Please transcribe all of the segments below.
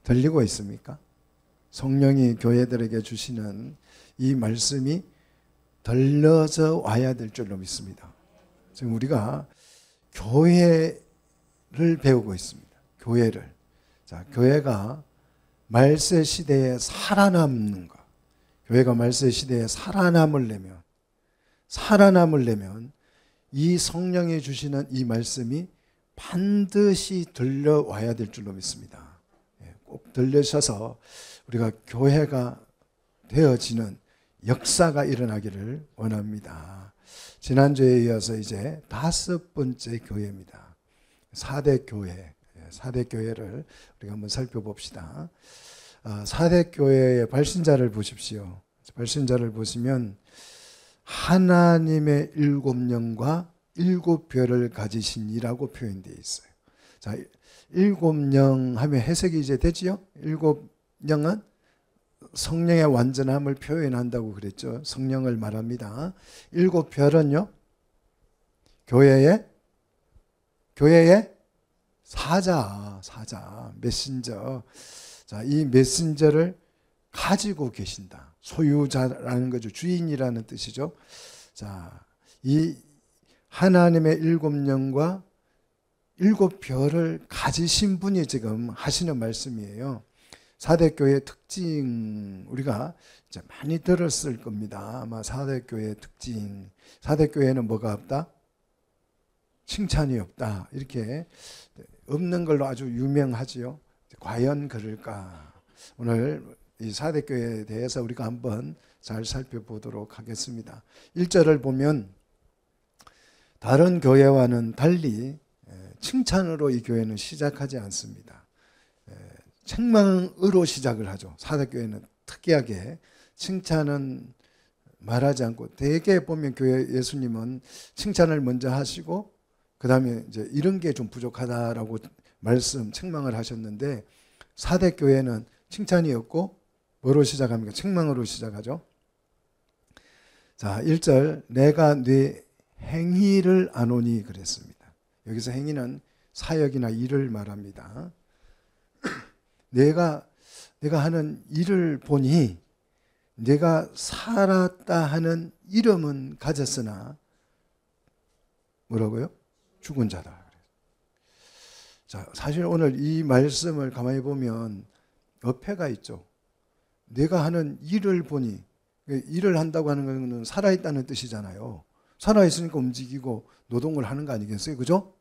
들리고 있습니까? 성령이 교회들에게 주시는 이 말씀이 들려져 와야 될 줄로 믿습니다. 지금 우리가 교회를 배우고 있습니다. 교회를. 자, 교회가 말세 시대에 살아남는 것. 교회가 말세 시대에 살아남으려면 이 성령이 주시는 이 말씀이 반드시 들려와야 될 줄로 믿습니다. 꼭 들려셔서 우리가 교회가 되어지는 역사가 일어나기를 원합니다. 지난주에 이어서 이제 5번째 교회입니다. 4대 교회, 4대 교회를 우리가 한번 살펴봅시다. 4대 교회의 발신자를 보십시오. 발신자를 보시면 하나님의 7영과 7별을 가지신 이라고 표현되어 있어요. 자, 7영 하면 해석이 이제 되지요? 7영은 성령의 완전함을 표현한다고 그랬죠. 성령을 말합니다. 7별은요, 교회의 사자, 메신저. 자, 이 메신저를 가지고 계신다. 소유자라는 거죠. 주인이라는 뜻이죠. 자, 이 하나님의 7영과 7별을 가지신 분이 지금 하시는 말씀이에요. 4대 교회의 특징, 우리가 이제 많이 들었을 겁니다. 아마 4대 교회의 특징. 4대 교회는 뭐가 없다? 칭찬이 없다. 이렇게 없는 걸로 아주 유명하지요. 과연 그럴까? 오늘 이 4대 교회에 대해서 우리가 한번 잘 살펴보도록 하겠습니다. 1절을 보면 다른 교회와는 달리 칭찬으로 이 교회는 시작하지 않습니다. 책망으로 시작을 하죠. 4대 교회는 특이하게 칭찬은 말하지 않고, 대개 보면 교회 예수님은 칭찬을 먼저 하시고 그 다음에 이제 이런 게 좀 부족하다라고 책망을 하셨는데, 4대 교회는 칭찬이 없고 뭐로 시작합니까? 책망으로 시작하죠. 자, 1절, 내가 네 행위를 아노니 그랬습니다. 여기서 행위는 사역이나 일을 말합니다. 내가 하는 일을 보니 내가 살았다 하는 이름은 가졌으나 뭐라고요? 죽은 자다. 자, 사실 오늘 이 말씀을 가만히 보면 어폐가 있죠. 내가 하는 일을 보니, 일을 한다고 하는 것은 살아있다는 뜻이잖아요. 살아있으니까 움직이고 노동을 하는 거 아니겠어요? 그죠?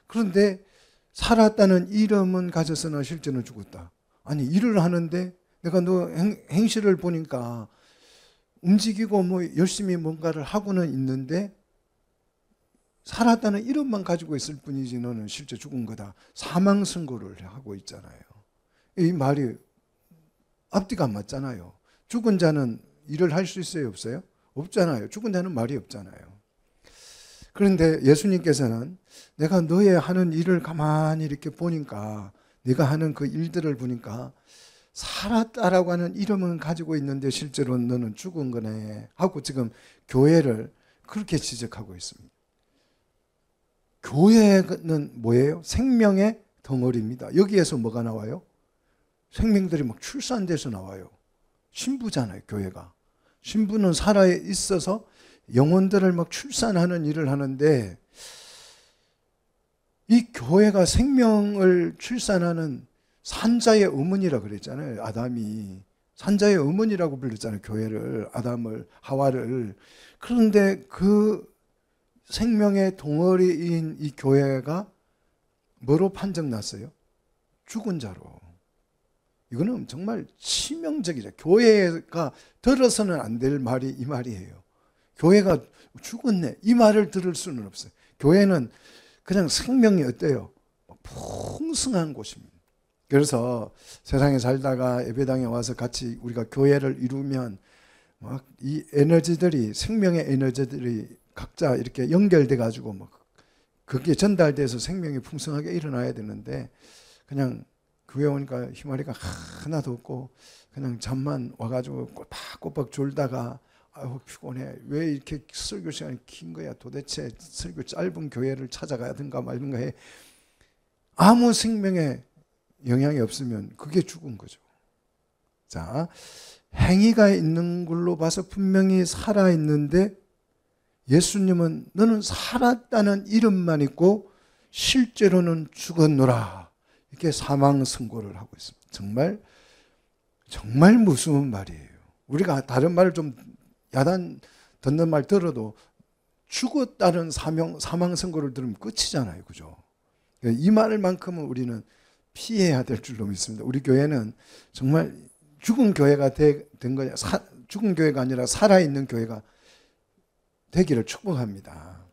그런데 살았다는 이름은 가졌으나 실제는 죽었다. 아니, 일을 하는데 내가 너 행실을 보니까 움직이고 뭐 열심히 뭔가를 하고는 있는데 살았다는 이름만 가지고 있을 뿐이지 너는 실제 죽은 거다. 사망 선고를 하고 있잖아요. 이 말이 앞뒤가 안 맞잖아요. 죽은 자는 일을 할 수 있어요? 없어요? 없잖아요. 죽은 자는 말이 없잖아요. 그런데 예수님께서는 내가 너의 하는 일을 가만히 이렇게 보니까, 네가 하는 그 일들을 보니까 살았다라고 하는 이름은 가지고 있는데 실제로 너는 죽은 거네 하고 지금 교회를 그렇게 지적하고 있습니다. 교회는 뭐예요? 생명의 덩어리입니다. 여기에서 뭐가 나와요? 생명들이 막 출산돼서 나와요. 신부잖아요, 교회가. 신부는 살아 있어서 영혼들을 막 출산하는 일을 하는데, 이 교회가 생명을 출산하는 산자의 어머니라고 그랬잖아요. 아담이 산자의 어머니라고 불렀잖아요. 교회를, 아담을, 하와를. 그런데 그 생명의 덩어리인 이 교회가 뭐로 판정났어요? 죽은 자로. 이거는 정말 치명적이죠. 교회가 들어서는 안 될 말이 이 말이에요. 교회가 죽었네, 이 말을 들을 수는 없어요. 교회는 그냥 생명이 어때요? 풍성한 곳입니다. 그래서 세상에 살다가 예배당에 와서 같이 우리가 교회를 이루면 막 이 에너지들이, 생명의 에너지들이 각자 이렇게 연결돼 가지고 막 그게 전달돼서 생명이 풍성하게 일어나야 되는데, 그냥 교회 오니까 희마리가 하나도 없고 그냥 잠만 와가지고 꼬박꼬박 졸다가 아우 피곤해. 왜 이렇게 설교 시간이 긴 거야? 도대체 설교 짧은 교회를 찾아가든가 말든가 해. 아무 생명에 영향이 없으면 그게 죽은 거죠. 자, 행위가 있는 걸로 봐서 분명히 살아있는데 예수님은 너는 살았다는 이름만 있고 실제로는 죽었노라. 이렇게 사망 선고를 하고 있습니다. 정말 무서운 말이에요. 우리가 다른 말을 좀 야단 듣는 말 들어도 죽었다는 사망 선고를 들으면 끝이잖아요. 그죠? 이 말만큼은 우리는 피해야 될 줄로 믿습니다. 우리 교회는 정말 죽은 교회가 된 거냐, 죽은 교회가 아니라 살아있는 교회가 되기를 축복합니다.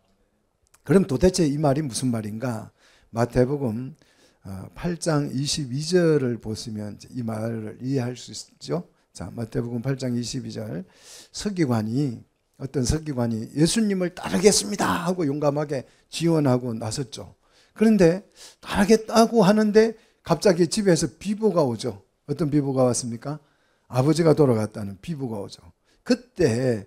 그럼 도대체 이 말이 무슨 말인가? 마태복음 8장 22절을 보시면 이 말을 이해할 수 있죠. 자, 마태복음 8장 22절. 어떤 서기관이 예수님을 따르겠습니다 하고 용감하게 지원하고 나섰죠. 그런데 따르겠다고 하는데 갑자기 집에서 비보가 오죠. 어떤 비보가 왔습니까? 아버지가 돌아갔다는 비보가 오죠. 그때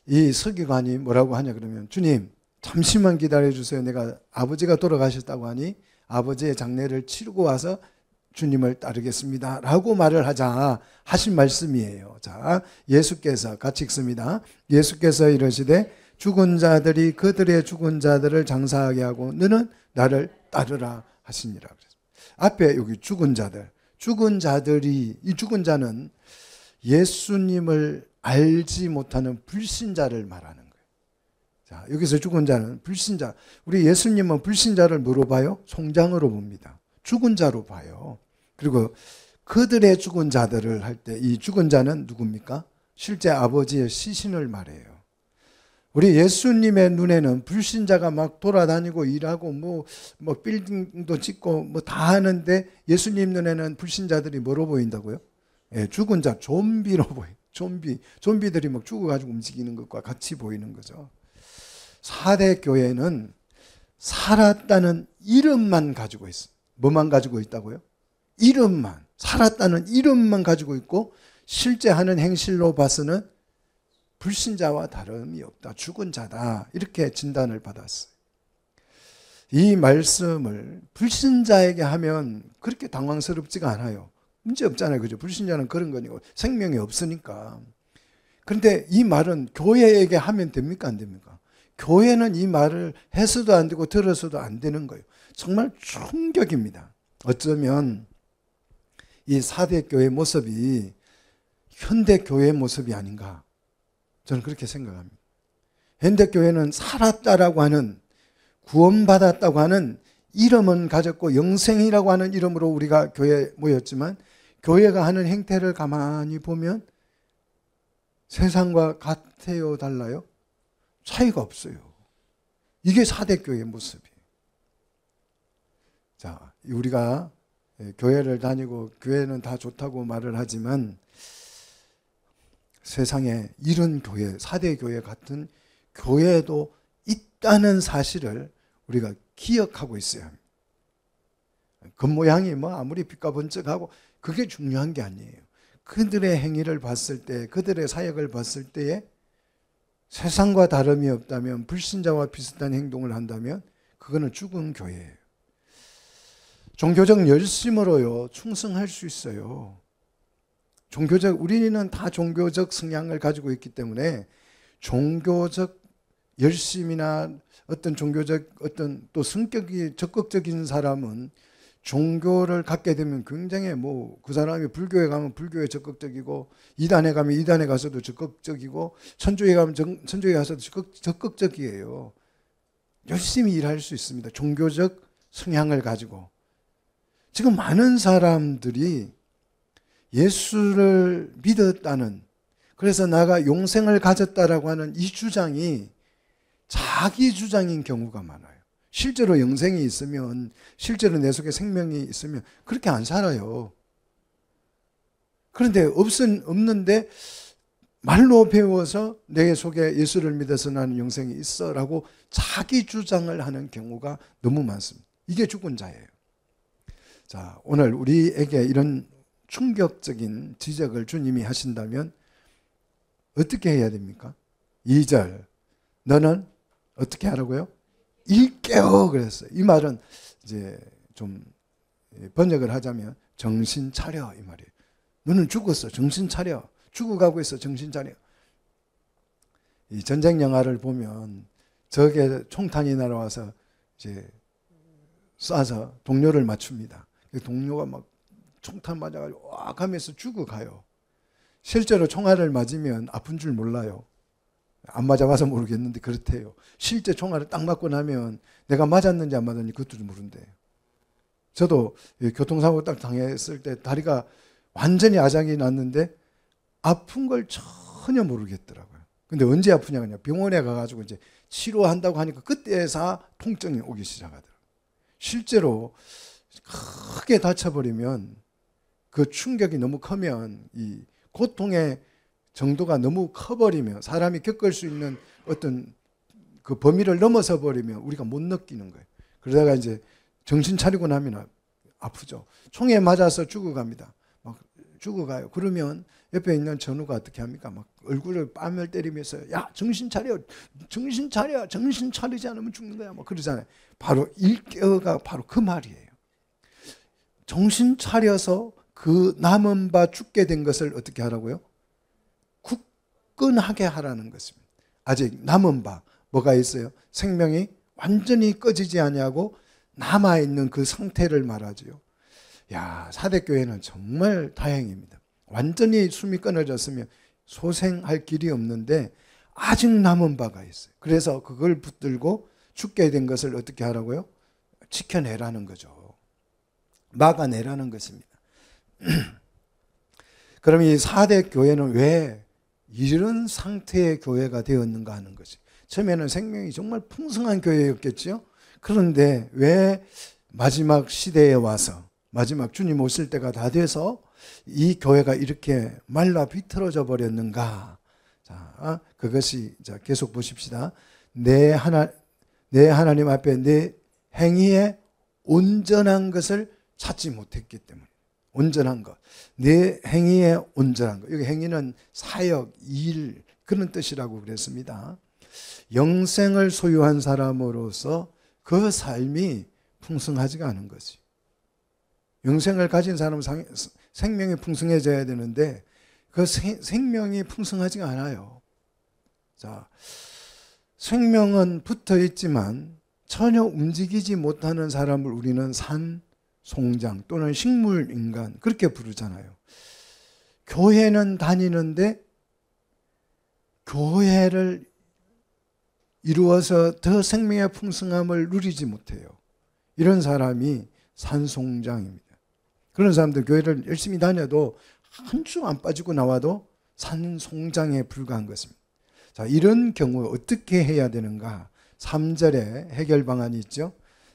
이 서기관이 뭐라고 하냐 그러면, 주님 잠시만 기다려 주세요. 내가 아버지가 돌아가셨다고 하니 아버지의 장례를 치르고 와서 주님을 따르겠습니다 라고 말을 하신 말씀이에요. 자, 예수께서 같이 읽습니다. 예수께서 이르시되 죽은 자들이 그들의 죽은 자들을 장사하게 하고 너는 나를 따르라 하시니라. 앞에 여기 죽은 자들이, 이 죽은 자는 예수님을 알지 못하는 불신자를 말하는 거예요. 자, 여기서 죽은 자는 불신자. 우리 예수님은 불신자를 뭐로 봐요? 송장으로 봅니다. 죽은 자로 봐요. 그리고 그들의 죽은 자들을 할 때 이 죽은 자는 누굽니까? 실제 아버지의 시신을 말해요. 우리 예수님의 눈에는 불신자가 막 돌아다니고 일하고 뭐 빌딩도 짓고 뭐 다 하는데 예수님 눈에는 불신자들이 뭐로 보인다고요? 예, 죽은 자, 좀비로 보여요. 좀비들이 막 죽어가지고 움직이는 것과 같이 보이는 거죠. 4대 교회는 살았다는 이름만 가지고 있어요. 뭐만 가지고 있다고요? 이름만. 살았다는 이름만 가지고 있고 실제 하는 행실로 봐서는 불신자와 다름이 없다. 죽은 자다. 이렇게 진단을 받았어요. 이 말씀을 불신자에게 하면 그렇게 당황스럽지가 않아요. 문제 없잖아요. 그죠? 불신자는 그런 거니까. 생명이 없으니까. 그런데 이 말은 교회에게 하면 됩니까? 안 됩니까? 교회는 이 말을 해서도 안 되고 들어서도 안 되는 거예요. 정말 충격입니다. 어쩌면 이 4대 교회 모습이 현대 교회 모습이 아닌가. 저는 그렇게 생각합니다. 현대 교회는 살았다라고 하는, 구원받았다고 하는 이름은 가졌고 영생이라고 하는 이름으로 우리가 교회에 모였지만 교회가 하는 행태를 가만히 보면 세상과 같아요, 달라요? 차이가 없어요. 이게 4대 교회의 모습이에요. 자, 우리가 교회를 다니고 교회는 다 좋다고 말을 하지만 세상에 이런 교회, 4대 교회 같은 교회도 있다는 사실을 우리가 기억하고 있어야 합니다. 겉모양이 뭐 아무리 빛과 번쩍하고 그게 중요한 게 아니에요. 그들의 행위를 봤을 때, 그들의 사역을 봤을 때에 세상과 다름이 없다면, 불신자와 비슷한 행동을 한다면 그거는 죽은 교회예요. 종교적 열심으로요 충성할 수 있어요. 우리는 다 종교적 성향을 가지고 있기 때문에 종교적 열심이나 어떤 종교적 또 성격이 적극적인 사람은 종교를 갖게 되면 굉장히 그 사람이 불교에 가면 불교에 적극적이고 이단에 가면 이단에 가서도 적극적이고 천주에 가면 천주에 가서도 적극적이에요. 열심히 일할 수 있습니다. 종교적 성향을 가지고. 지금 많은 사람들이 예수를 믿었다는, 그래서 나가 용생을 가졌다라고 하는 이 주장이 자기 주장인 경우가 많아요. 실제로 영생이 있으면, 실제로 내 속에 생명이 있으면 그렇게 안 살아요. 그런데 없는데 말로 배워서 내 속에 예수를 믿어서 나는 영생이 있어라고 자기 주장을 하는 경우가 너무 많습니다. 이게 죽은 자예요. 자, 오늘 우리에게 이런 충격적인 지적을 주님이 하신다면 어떻게 해야 됩니까? 2절. 너는 어떻게 하라고요? 일깨어 그랬어요. 이 말은 이제 좀 번역을 하자면 정신 차려 이 말이에요. 너는 죽었어. 정신 차려. 죽어가고 있어. 정신 차려. 이 전쟁 영화를 보면 적의 총탄이 날아와서 이제 쏴서 동료를 맞춥니다. 동료가 막 총탄 맞아가지고 와 하면서 죽어가요. 실제로 총알을 맞으면 아픈 줄 몰라요. 안 맞아봐서 모르겠는데 그렇대요. 실제 총알을 딱 맞고 나면 내가 맞았는지 안 맞았는지 그것도 모른대요. 저도 교통사고 딱 당했을 때 다리가 완전히 아작이 났는데 아픈 걸 전혀 모르겠더라고요. 근데 언제 아프냐 그냥 병원에 가가지고 이제 치료한다고 하니까 그때서 통증이 오기 시작하더라고요. 실제로 크게 다쳐버리면 그 충격이 너무 크면 이 고통의 정도가 너무 커버리면 사람이 겪을 수 있는 어떤 그 범위를 넘어서 버리면 우리가 못 느끼는 거예요. 그러다가 이제 정신 차리고 나면 아프죠. 총에 맞아서 죽어갑니다. 막 죽어가요. 그러면 옆에 있는 전우가 어떻게 합니까? 막 얼굴을 뺨을 때리면서 야 정신 차려, 정신 차려, 정신 차리지 않으면 죽는 거야. 막 그러잖아요. 바로 일깨어가 바로 그 말이에요. 정신 차려서 그 남은 바 죽게 된 것을 어떻게 하라고요? 굳건하게 하라는 것입니다. 아직 남은 바 뭐가 있어요? 생명이 완전히 꺼지지 아니하고 남아있는 그 상태를 말하지요. 야, 사대교회는 정말 다행입니다. 완전히 숨이 끊어졌으면 소생할 길이 없는데 아직 남은 바가 있어요. 그래서 그걸 붙들고 죽게 된 것을 어떻게 하라고요? 지켜내라는 거죠. 막아내라는 것입니다. 그럼 이 4대 교회는 왜 이런 상태의 교회가 되었는가 하는 것이. 처음에는 생명이 정말 풍성한 교회였겠죠. 그런데 왜 마지막 시대에 와서 마지막 주님 오실 때가 다 돼서 이 교회가 이렇게 말라 비틀어져 버렸는가. 자, 그것이 자, 계속 보십시다. 내 하나님 앞에 내 행위에 온전한 것을 찾지 못했기 때문에. 온전한 것. 내 행위에 온전한 것. 여기 행위는 사역, 일 그런 뜻이라고 그랬습니다. 영생을 소유한 사람으로서 그 삶이 풍성하지가 않은 거지. 영생을 가진 사람은 생명이 풍성해져야 되는데 그 생명이 풍성하지가 않아요. 자, 생명은 붙어 있지만 전혀 움직이지 못하는 사람을 우리는 산송장 또는 식물인간 그렇게 부르잖아요. 교회는 다니는데 교회를 이루어서 더 생명의 풍성함을 누리지 못해요. 이런 사람이 산송장입니다. 그런 사람들 교회를 열심히 다녀도 한 주 안 빠지고 나와도 산송장에 불과한 것입니다. 자, 이런 경우 어떻게 해야 되는가? 3절에 해결 방안이 있죠.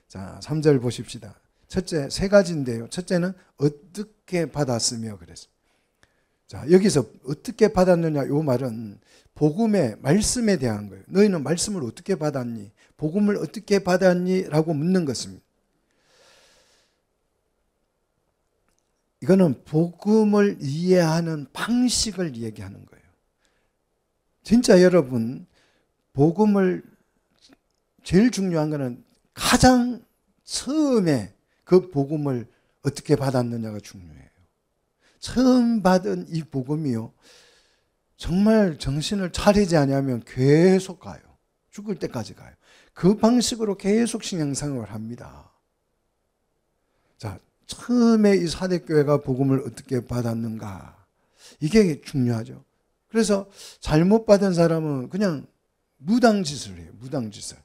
자, 3절 보십시다. 첫째, 세 가지인데요. 첫째는 어떻게 받았으며 그랬습니다. 자, 여기서 어떻게 받았느냐 이 말은 복음의 말씀에 대한 거예요. 너희는 말씀을 어떻게 받았니? 복음을 어떻게 받았니? 라고 묻는 것입니다. 이거는 복음을 이해하는 방식을 얘기하는 거예요. 진짜 여러분 복음을 제일 중요한 거는 가장 처음에 그 복음을 어떻게 받았느냐가 중요해요. 처음 받은 이 복음이요. 정말 정신을 차리지 않으면 계속 가요. 죽을 때까지 가요. 그 방식으로 계속 신앙생활을 합니다. 자, 처음에 이 사대교회가 복음을 어떻게 받았는가. 이게 중요하죠. 그래서 잘못 받은 사람은 그냥 무당짓을 해요. 무당짓을.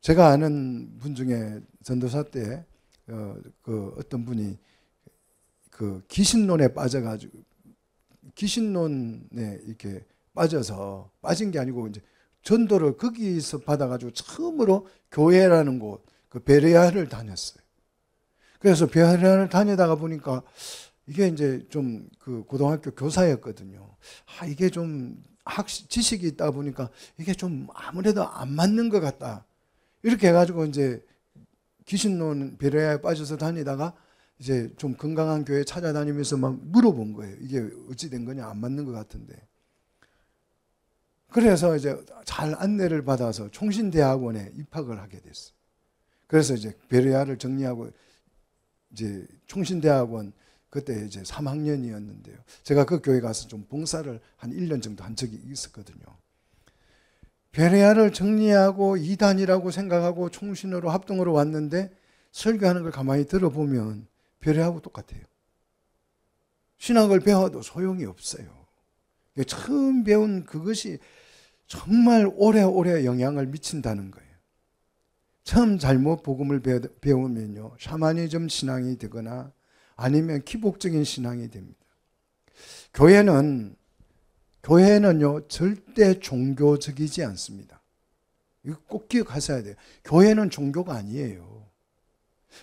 제가 아는 분 중에 전도사 때 그 어떤 분이 그 귀신론에 빠져가지고 귀신론에 이렇게 빠져서 빠진 게 아니고 이제 전도를 거기서 받아가지고 처음으로 교회라는 곳, 그 베레아를 다녔어요. 그래서 베레아를 다니다가 보니까 이게 이제 좀 그 고등학교 교사였거든요. 이게 좀 지식이 있다 보니까 이게 좀 아무래도 안 맞는 것 같다. 이렇게 해가지고 이제 귀신론 베레아에 빠져서 다니다가 이제 좀 건강한 교회 찾아다니면서 막 물어본 거예요. 이게 어찌 된 거냐 안 맞는 것 같은데. 그래서 이제 잘 안내를 받아서 총신대학원에 입학을 하게 됐어요. 그래서 이제 베레아를 정리하고 이제 총신대학원 그때 이제 3학년이었는데요. 제가 그 교회 가서 좀 봉사를 한 1년 정도 한 적이 있었거든요. 베레아를 정리하고 이단이라고 생각하고 총신으로 합동으로 왔는데 설교하는 걸 가만히 들어보면 베레아하고 똑같아요. 신학을 배워도 소용이 없어요. 처음 배운 그것이 정말 오래오래 영향을 미친다는 거예요. 처음 잘못 복음을 배우면요, 샤머니즘 신앙이 되거나 아니면 기복적인 신앙이 됩니다. 교회는요 절대 종교적이지 않습니다. 이거 꼭 기억하셔야 돼요. 교회는 종교가 아니에요.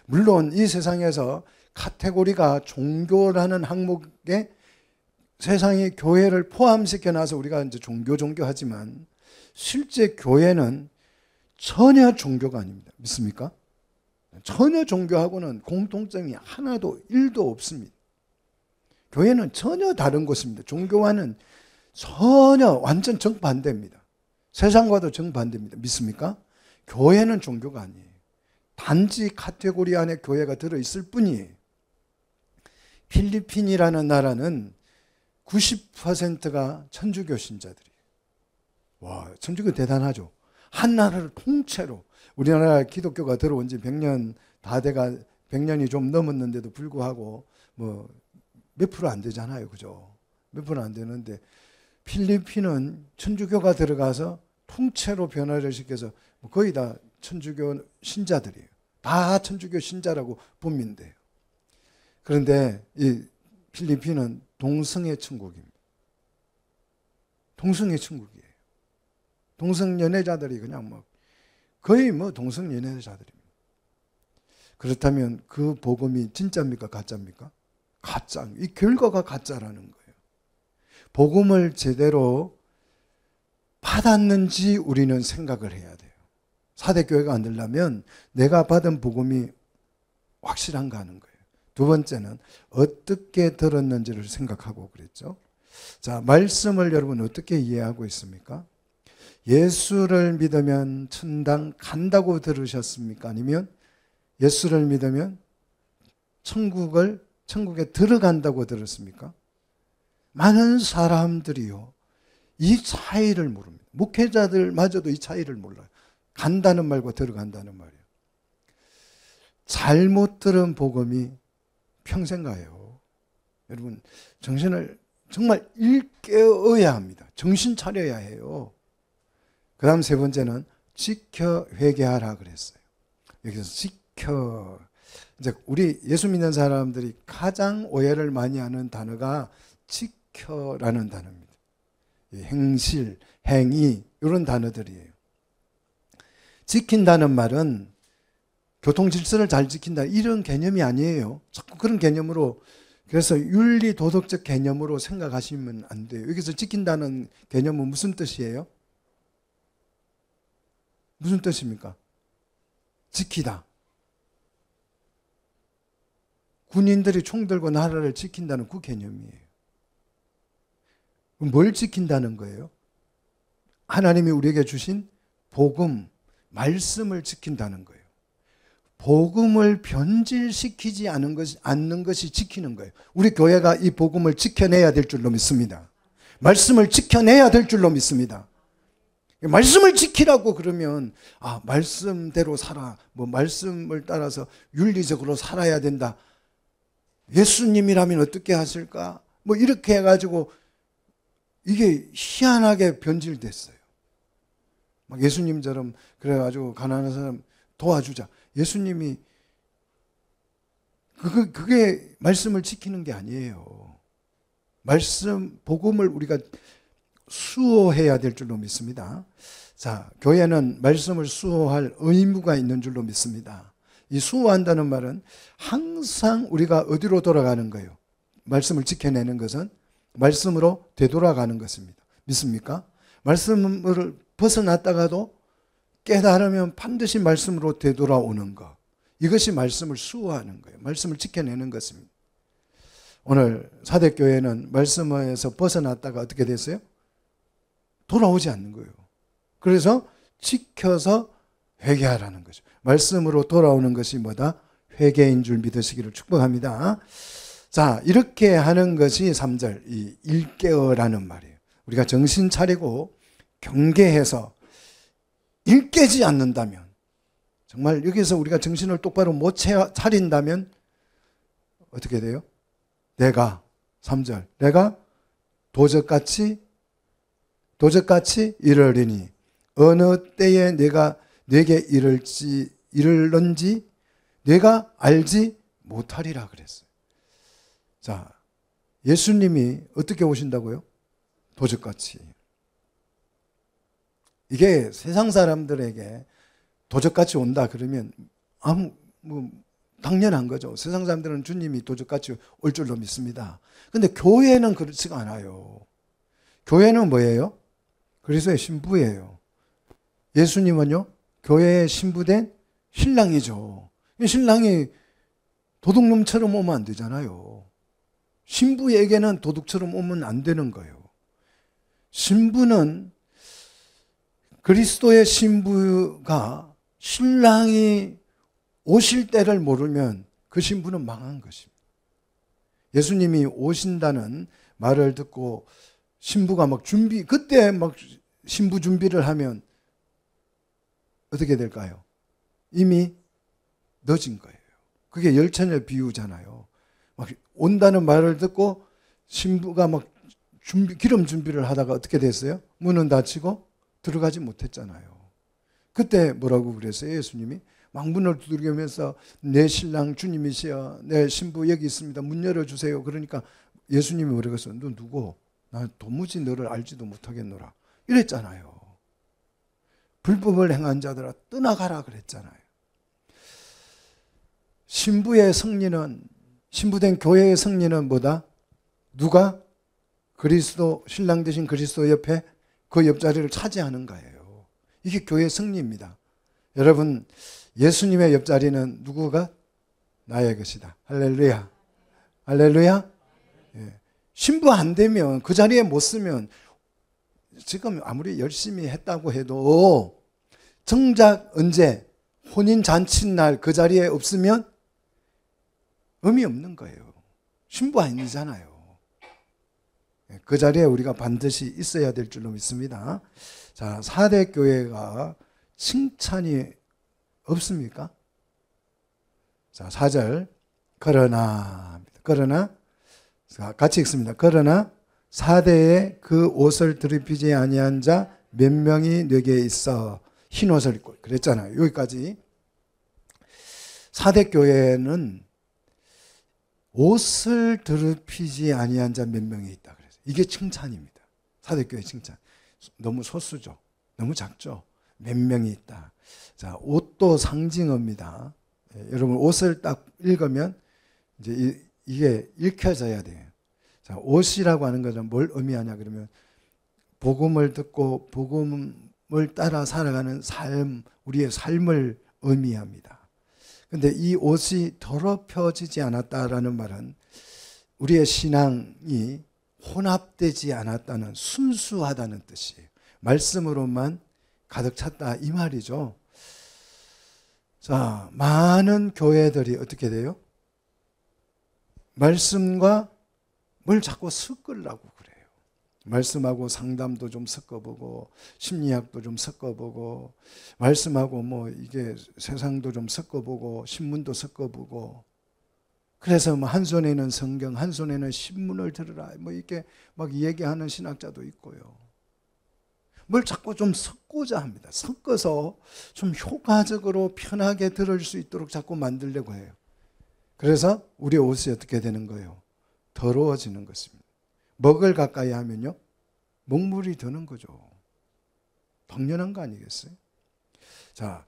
물론 이 세상에서 카테고리가 종교라는 항목에 세상의 교회를 포함시켜 놔서 우리가 이제 종교 하지만 실제 교회는 전혀 종교가 아닙니다. 믿습니까? 전혀 종교하고는 공통점이 하나도 1도 없습니다. 교회는 전혀 다른 것입니다. 종교와는 전혀 완전 정반대입니다. 세상과도 정반대입니다. 믿습니까? 교회는 종교가 아니에요. 단지 카테고리 안에 교회가 들어있을 뿐이에요. 필리핀이라는 나라는 90%가 천주교 신자들이에요. 와, 천주교 대단하죠. 한 나라를 통째로, 우리나라 기독교가 들어온 지 100년 다 돼가 100년이 좀 넘었는데도 불구하고 뭐 몇 프로 안 되잖아요. 그죠? 몇 프로 안 되는데 필리핀은 천주교가 들어가서 통째로 변화를 시켜서 거의 다 천주교 신자들이에요. 다 천주교 신자라고 보면 돼요. 그런데 이 필리핀은 동성애 천국입니다. 동성애 천국이에요. 동성연애자들이 그냥 뭐 거의 뭐 동성연애자들입니다. 그렇다면 그 복음이 진짜입니까? 가짜입니까? 가짜. 이 결과가 가짜라는 거예요. 복음을 제대로 받았는지 우리는 생각을 해야 돼요. 사대교회가 안 되려면 내가 받은 복음이 확실한가 하는 거예요. 두 번째는 어떻게 들었는지를 생각하고 그랬죠. 자, 말씀을 여러분 어떻게 이해하고 있습니까? 예수를 믿으면 천당 간다고 들으셨습니까? 아니면 예수를 믿으면 천국에 들어간다고 들었습니까? 많은 사람들이요, 이 차이를 모릅니다. 목회자들마저도 이 차이를 몰라요. 간다는 말과 들어간다는 말이에요. 잘못 들은 복음이 평생 가요. 여러분, 정신을 정말 일깨어야 합니다. 정신 차려야 해요. 그 다음 세 번째는 지켜 회개하라 그랬어요. 여기서 지켜. 이제 우리 예수 믿는 사람들이 가장 오해를 많이 하는 단어가 지켜라는 단어입니다. 행실, 행위 이런 단어들이에요. 지킨다는 말은 교통 질서를 잘 지킨다 이런 개념이 아니에요. 자꾸 그런 개념으로, 그래서 윤리 도덕적 개념으로 생각하시면 안 돼요. 여기서 지킨다는 개념은 무슨 뜻이에요? 무슨 뜻입니까? 지키다. 군인들이 총 들고 나라를 지킨다는 그 개념이에요. 뭘 지킨다는 거예요? 하나님이 우리에게 주신 복음, 말씀을 지킨다는 거예요. 복음을 변질시키지 않는 것이 지키는 거예요. 우리 교회가 이 복음을 지켜내야 될 줄로 믿습니다. 말씀을 지켜내야 될 줄로 믿습니다. 말씀을 지키라고 그러면 말씀대로 살아, 뭐 말씀을 따라서 윤리적으로 살아야 된다. 예수님이라면 어떻게 하실까? 뭐 이렇게 해가지고 이게 희한하게 변질됐어요. 막 예수님처럼 그래가지고 가난한 사람 도와주자. 예수님이 그게 말씀을 지키는 게 아니에요. 말씀, 복음을 우리가 수호해야 될 줄로 믿습니다. 자, 교회는 말씀을 수호할 의무가 있는 줄로 믿습니다. 이 수호한다는 말은 항상 우리가 어디로 돌아가는 거예요? 말씀을 지켜내는 것은 말씀으로 되돌아가는 것입니다. 믿습니까? 말씀을 벗어났다가도 깨달으면 반드시 말씀으로 되돌아오는 것. 이것이 말씀을 수호하는 거예요. 말씀을 지켜내는 것입니다. 오늘 사대교회는 말씀에서 벗어났다가 어떻게 됐어요? 돌아오지 않는 거예요. 그래서 지켜서 회개하라는 거죠. 말씀으로 돌아오는 것이 뭐다? 회개인 줄 믿으시기를 축복합니다. 자, 이렇게 하는 것이 3절, 이 일깨어라는 말이에요. 우리가 정신 차리고 경계해서 일깨지 않는다면, 정말 여기서 우리가 정신을 똑바로 못 차린다면 어떻게 돼요? 내가 3절, 내가 도적같이 이르리니 어느 때에 내가 내게 이를런지 내가 알지 못하리라 그랬어요. 자, 예수님이 어떻게 오신다고요? 도적같이. 이게 세상 사람들에게 도적같이 온다 그러면 당연한 거죠. 세상 사람들은 주님이 도적같이 올 줄로 믿습니다. 근데 교회는 그렇지가 않아요. 교회는 뭐예요? 그리스도의 신부예요. 예수님은요, 교회에 신부된 신랑이죠. 신랑이 도둑놈처럼 오면 안 되잖아요. 신부에게는 도둑처럼 오면 안 되는 거예요. 신부는, 그리스도의 신부가 신랑이 오실 때를 모르면 그 신부는 망한 것입니다. 예수님이 오신다는 말을 듣고 신부가 그때 신부 준비를 하면 어떻게 될까요? 이미 늦은 거예요. 그게 열처녀 비유잖아요. 온다는 말을 듣고 신부가 기름 준비를 하다가 어떻게 됐어요? 문은 닫히고 들어가지 못했잖아요. 그때 뭐라고 그랬어요? 예수님이 막 문을 두드리면서 내 신랑 주님이시여, 내 신부 여기 있습니다. 문 열어주세요. 그러니까 예수님이 뭐라고 했어요? 너 누구? 나 도무지 너를 알지도 못하겠노라. 이랬잖아요. 불법을 행한 자들아 떠나가라 그랬잖아요. 신부의 승리는, 신부된 교회의 승리는 뭐다? 누가? 그리스도, 신랑 되신 그리스도 옆에 그 옆자리를 차지하는 거예요. 이게 교회의 승리입니다. 여러분, 예수님의 옆자리는 누구가? 나의 것이다. 할렐루야. 할렐루야. 예. 신부 안 되면, 그 자리에 못 쓰면, 지금 아무리 열심히 했다고 해도 정작 언제 혼인 잔칫날 그 자리에 없으면 의미 없는 거예요. 신부 아니잖아요. 그 자리에 우리가 반드시 있어야 될 줄로 믿습니다. 자, 4대 교회가 칭찬이 없습니까? 자, 4절. 그러나 같이 읽습니다. 그러나 4대에 그 옷을 드립히지 아니한 자 몇 명이 내게 있어 흰 옷을 입고 그랬잖아요. 여기까지. 4대 교회는 옷을 더럽히지 아니한 자 몇 명이 있다 그래서 이게 칭찬입니다. 4대 교회 칭찬. 너무 소수죠. 너무 작죠. 몇 명이 있다. 자, 옷도 상징어입니다. 여러분 옷을 딱 읽으면 이제 이게 읽혀져야 돼요. 자, 옷이라고 하는 것은 뭘 의미하냐 그러면 복음을 듣고 복음을 따라 살아가는 삶, 우리의 삶을 의미합니다. 근데 이 옷이 더럽혀지지 않았다라는 말은 우리의 신앙이 혼합되지 않았다는, 순수하다는 뜻이에요. 말씀으로만 가득 찼다 이 말이죠. 자, 많은 교회들이 어떻게 돼요? 말씀과 뭘 자꾸 섞으려고 그래요. 말씀하고 상담도 좀 섞어보고 심리학도 좀 섞어보고 말씀하고 이게 세상도 좀 섞어보고 신문도 섞어보고 그래서 한 손에는 성경 한 손에는 신문을 들으라 이렇게 막 얘기하는 신학자도 있고요. 뭘 자꾸 좀 섞고자 합니다. 섞어서 좀 효과적으로 편하게 들을 수 있도록 자꾸 만들려고 해요. 그래서 우리 옷이 어떻게 되는 거예요? 더러워지는 것입니다. 먹을 가까이 하면요 먹물이 드는 거죠. 당연한 거 아니겠어요? 자,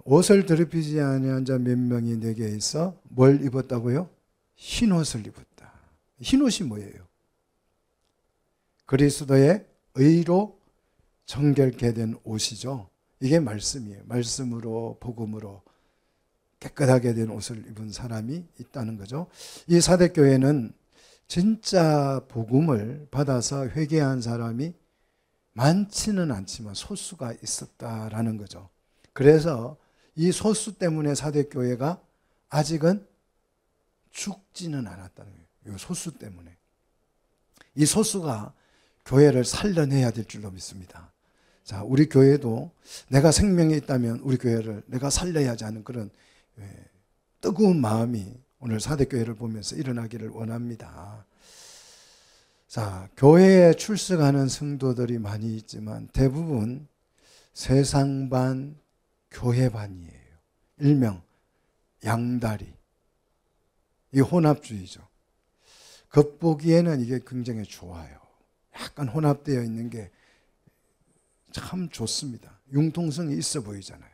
옷을 더럽히지 아니한 자 몇 명이 내게 있어 뭘 입었다고요? 흰 옷을 입었다. 흰 옷이 뭐예요? 그리스도의 의로 정결케 된 옷이죠. 이게 말씀이에요. 말씀으로 복음으로 깨끗하게 된 옷을 입은 사람이 있다는 거죠. 이 4대 교회는 진짜 복음을 받아서 회개한 사람이 많지는 않지만 소수가 있었다라는 거죠. 그래서 이 소수 때문에 사대교회가 아직은 죽지는 않았다는 거예요. 이 소수 때문에. 이 소수가 교회를 살려내야 될 줄로 믿습니다. 자, 우리 교회도 내가 생명이 있다면 우리 교회를 내가 살려야 하지 않은 그런 뜨거운 마음이 오늘 사대교회를 보면서 일어나기를 원합니다. 자, 교회에 출석하는 성도들이 많이 있지만 대부분 세상반, 교회반이에요. 일명 양다리. 이 혼합주의죠. 겉보기에는 이게 굉장히 좋아요. 약간 혼합되어 있는 게 참 좋습니다. 융통성이 있어 보이잖아요.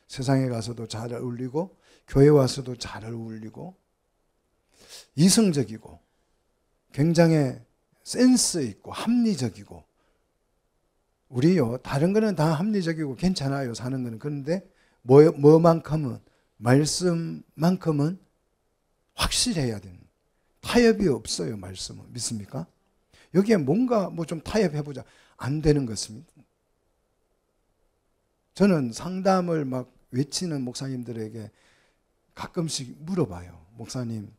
세상에 가서도 잘 어울리고 교회 와서도 잘 어울리고 이성적이고 굉장히 센스 있고 합리적이고 우리요 다른 거는 다 합리적이고 괜찮아요 사는 거는. 그런데 뭐만큼은 말씀만큼은 확실해야 되는 타협이 없어요. 말씀은 믿습니까? 여기에 뭔가 뭐 좀 타협해보자 안 되는 것입니다. 저는 상담을 막 외치는 목사님들에게 가끔씩 물어봐요. 목사님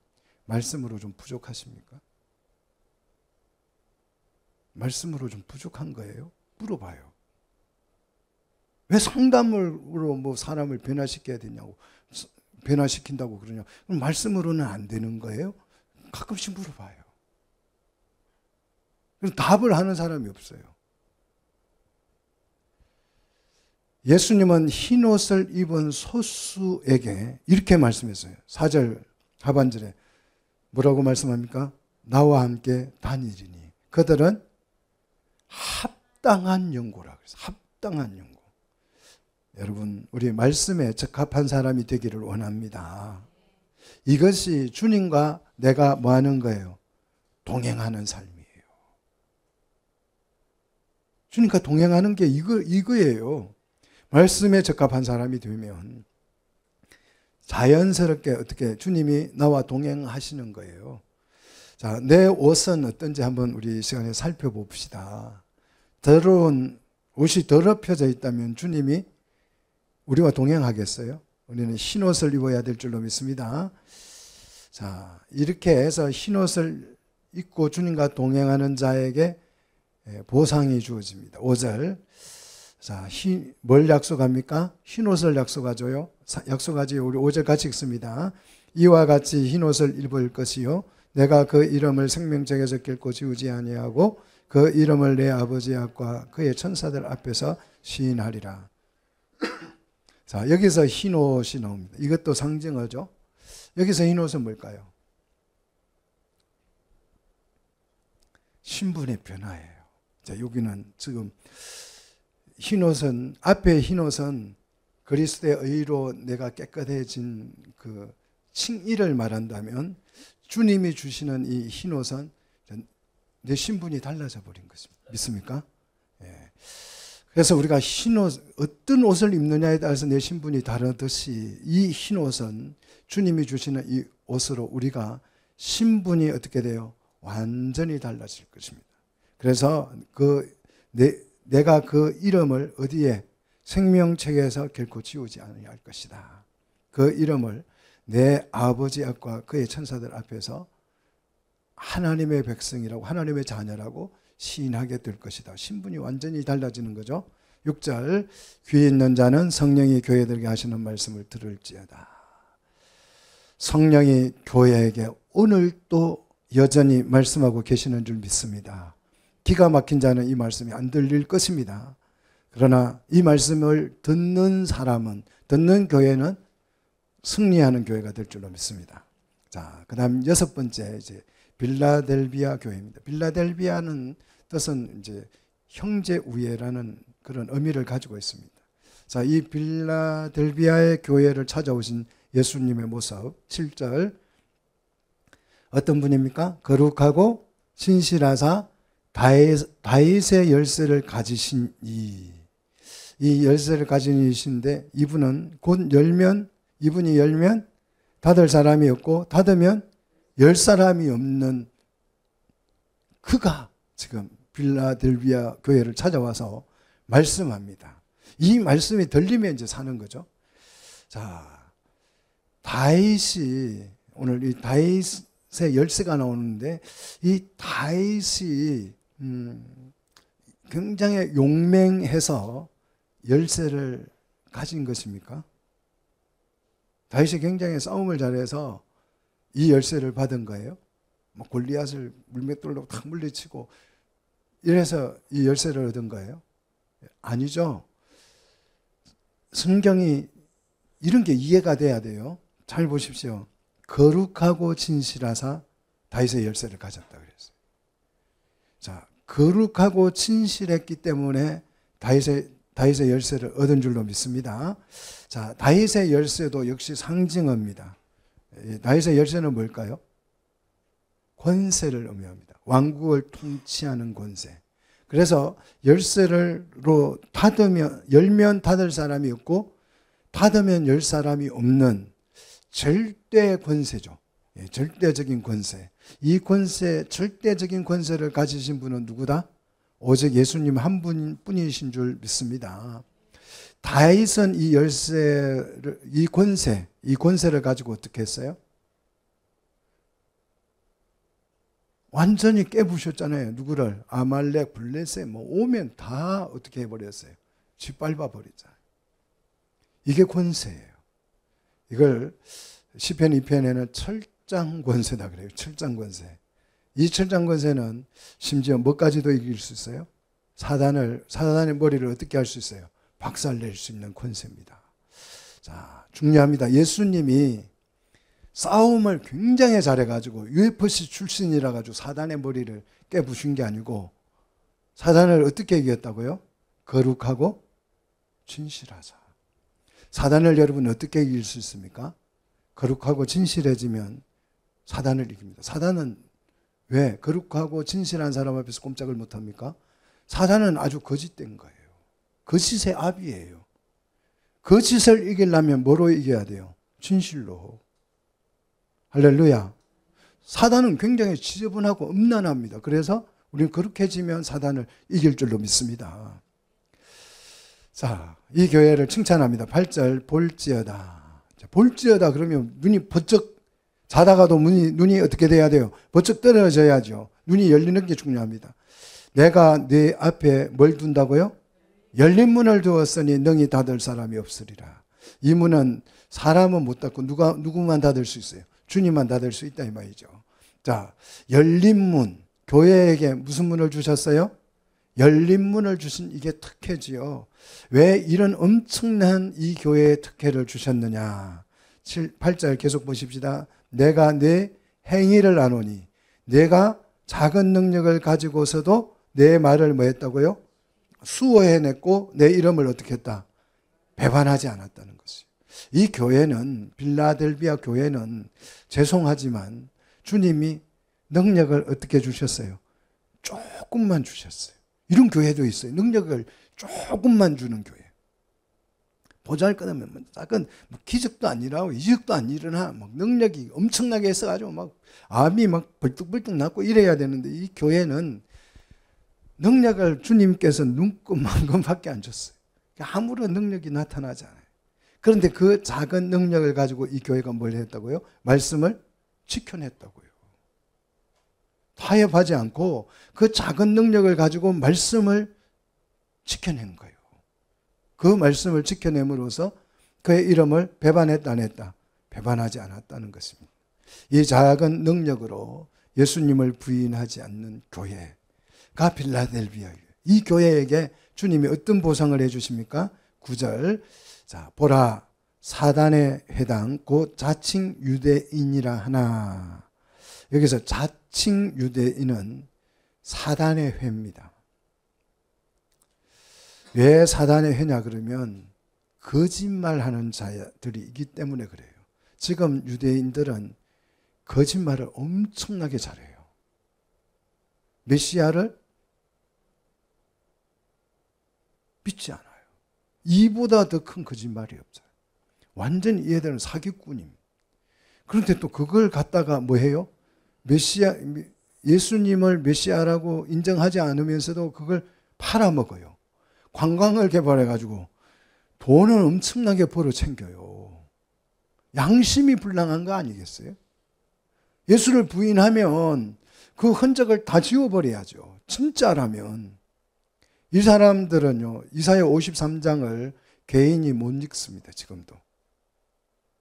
말씀으로 좀 부족하십니까? 말씀으로 좀 부족한 거예요? 물어봐요. 왜 상담으로 뭐 사람을 변화시켜야 되냐고, 변화시킨다고 그러냐? 그럼 말씀으로는 안 되는 거예요? 가끔씩 물어봐요. 그럼 답을 하는 사람이 없어요. 예수님은 흰옷을 입은 소수에게 이렇게 말씀했어요. 4절 하반절에 뭐라고 말씀합니까? 나와 함께 다니리니 그들은 합당한 연고라 그래서 합당한 연고. 여러분 우리 말씀에 적합한 사람이 되기를 원합니다. 이것이 주님과 내가 뭐 하는 거예요? 동행하는 삶이에요. 주님과 동행하는 게 이거예요. 말씀에 적합한 사람이 되면 자연스럽게 어떻게 주님이 나와 동행하시는 거예요. 자, 내 옷은 어떤지 한번 우리 시간에 살펴봅시다. 더러운 옷이 더럽혀져 있다면 주님이 우리와 동행하겠어요? 우리는 흰옷을 입어야 될 줄로 믿습니다. 자, 이렇게 해서 흰옷을 입고 주님과 동행하는 자에게 보상이 주어집니다. 5절. 자, 뭘 약속합니까? 흰옷을 약속하죠요. 약속하지. 우리 5절 같이 읽습니다. 이와 같이 흰옷을 입을 것이요. 내가 그 이름을 생명책에서 결코 지우지 아니하고 그 이름을 내 아버지 앞과 그의 천사들 앞에서 시인하리라. 자, 여기서 흰옷이 나옵니다. 이것도 상징어죠. 여기서 흰옷은 뭘까요? 신분의 변화예요. 자, 여기는 지금 흰옷은 앞에 흰옷은 그리스도의 의로 내가 깨끗해진 그 칭의를 말한다면 주님이 주시는 이 흰옷은 내 신분이 달라져 버린 것입니다. 믿습니까? 예. 그래서 우리가 흰옷 어떤 옷을 입느냐에 따라서 내 신분이 다르듯이 이 흰옷은 주님이 주시는 이 옷으로 우리가 신분이 어떻게 돼요? 완전히 달라질 것입니다. 그래서 내가 그 이름을 어디에 생명책에서 결코 지우지 아니할 것이다. 그 이름을 내 아버지 앞과 그의 천사들 앞에서 하나님의 백성이라고 하나님의 자녀라고 시인하게 될 것이다. 신분이 완전히 달라지는 거죠. 6절 귀 있는 자는 성령이 교회들에게 하시는 말씀을 들을지어다. 성령이 교회에게 오늘도 여전히 말씀하고 계시는 줄 믿습니다. 기가 막힌 자는 이 말씀이 안 들릴 것입니다. 그러나 이 말씀을 듣는 사람은, 듣는 교회는 승리하는 교회가 될 줄로 믿습니다. 자, 그 다음 6번째, 이제 빌라델비아 교회입니다. 빌라델비아는 뜻은 이제 형제 우애라는 그런 의미를 가지고 있습니다. 자, 이 빌라델비아의 교회를 찾아오신 예수님의 모습, 7절. 어떤 분입니까? 거룩하고 신실하사 다윗의 열쇠를 가지신 이 열쇠를 가진 이신데 이분은 곧 열면 이분이 열면 닫을 사람이 없고 닫으면 열 사람이 없는 그가 지금 빌라델비아 교회를 찾아와서 말씀합니다. 이 말씀이 들리면 이제 사는 거죠. 자, 다윗이 오늘 이 다윗의 열쇠가 나오는데 이 다윗이 굉장히 용맹해서 열쇠를 가진 것입니까? 다윗이 굉장히 싸움을 잘해서 이 열쇠를 받은 거예요? 뭐 골리앗을 물맷돌로 탁 물리치고 이래서 이 열쇠를 얻은 거예요? 아니죠. 성경이 이런 게 이해가 돼야 돼요. 잘 보십시오. 거룩하고 진실하사 다윗의 열쇠를 가졌다 그랬어요. 자, 거룩하고 진실했기 때문에 다윗의 열쇠를 얻은 줄로 믿습니다. 자, 다윗의 열쇠도 역시 상징어입니다. 다윗의 열쇠는 뭘까요? 권세를 의미합니다. 왕국을 통치하는 권세. 그래서 열쇠로 열면 닫을 사람이 없고 닫으면 열 사람이 없는 절대 권세죠. 절대적인 권세. 이 권세, 절대적인 권세를 가지신 분은 누구다? 오직 예수님 한 분뿐이신 줄 믿습니다. 다윗은 이 열쇠를, 이 권세를 가지고 어떻게 했어요? 완전히 깨부셨잖아요. 누구를? 아말렉, 블레셋 오면 다 어떻게 해버렸어요? 짓밟아 버리잖아요. 이게 권세예요. 이걸 시편 2편에는 철장 권세다 그래요. 철장 권세. 이 철장 권세는 심지어 뭐까지도 이길 수 있어요? 사단의 머리를 어떻게 할 수 있어요? 박살낼 수 있는 권세입니다. 자, 중요합니다. 예수님이 싸움을 굉장히 잘해가지고 UFC 출신이라 가지고 사단의 머리를 깨부신 게 아니고 사단을 어떻게 이겼다고요? 거룩하고 진실하자. 사단을 여러분 어떻게 이길 수 있습니까? 거룩하고 진실해지면 사단을 이깁니다. 사단은 왜 거룩하고 진실한 사람 앞에서 꼼짝을 못합니까? 사단은 아주 거짓된 거예요. 거짓의 압이에요. 거짓을 이기려면 뭐로 이겨야 돼요? 진실로. 할렐루야. 사단은 굉장히 지저분하고 음란합니다. 그래서 우리는 거룩해지면 사단을 이길 줄로 믿습니다. 자, 이 교회를 칭찬합니다. 8절 볼지어다. 볼지어다 그러면 눈이 번쩍 자다가도 눈이 어떻게 돼야 돼요? 번쩍 떨어져야죠. 눈이 열리는 게 중요합니다. 내가 네 앞에 뭘 둔다고요? 열린 문을 두었으니 능히 닫을 사람이 없으리라. 이 문은 사람은 못 닫고 누구만 닫을 수 있어요? 주님만 닫을 수 있다 이 말이죠. 자, 열린 문. 교회에게 무슨 문을 주셨어요? 열린 문을 주신 이게 특혜지요. 왜 이런 엄청난 이 교회의 특혜를 주셨느냐. 8절 계속 보십시다. 내가 내 행위를 아노니 내가 작은 능력을 가지고서도 내 말을 뭐 했다고요? 수호해냈고 내 이름을 어떻게 했다? 배반하지 않았다는 것이에요. 이 교회는 빌라델비아 교회는 죄송하지만 주님이 능력을 어떻게 주셨어요? 조금만 주셨어요. 이런 교회도 있어요. 능력을 조금만 주는 교회. 보잘것없는 작은 기적도 안 일어나고 이적도 안 일어나 막 능력이 엄청나게 있어가지고 막 암이 막 벌떡벌떡 났고 이래야 되는데 이 교회는 능력을 주님께서 눈금만큼밖에 안 줬어요. 아무런 능력이 나타나지 않아요. 그런데 그 작은 능력을 가지고 이 교회가 뭘 했다고요? 말씀을 지켜냈다고요. 타협하지 않고 그 작은 능력을 가지고 말씀을 지켜낸 거예요. 그 말씀을 지켜냄으로써 그의 이름을 배반했다 안 했다? 배반하지 않았다는 것입니다. 이 작은 능력으로 예수님을 부인하지 않는 교회가 빌라델비아예요. 이 교회에게 주님이 어떤 보상을 해주십니까? 9절 자 보라 사단의 회당 곧 자칭 유대인이라 하나. 여기서 자칭 유대인은 사단의 회입니다. 왜 사단의 회냐 그러면 거짓말하는 자들이 있기 때문에 그래요. 지금 유대인들은 거짓말을 엄청나게 잘해요. 메시아를 믿지 않아요. 이보다 더 큰 거짓말이 없어요. 완전히 얘들은 사기꾼입니다. 그런데 또 그걸 갖다가 뭐 해요? 메시아 예수님을 메시아라고 인정하지 않으면서도 그걸 팔아먹어요. 관광을 개발해가지고 돈을 엄청나게 벌어 챙겨요. 양심이 불량한 거 아니겠어요? 예수를 부인하면 그 흔적을 다 지워버려야죠. 진짜라면. 이 사람들은요, 이사야 53장을 개인이 못 읽습니다. 지금도.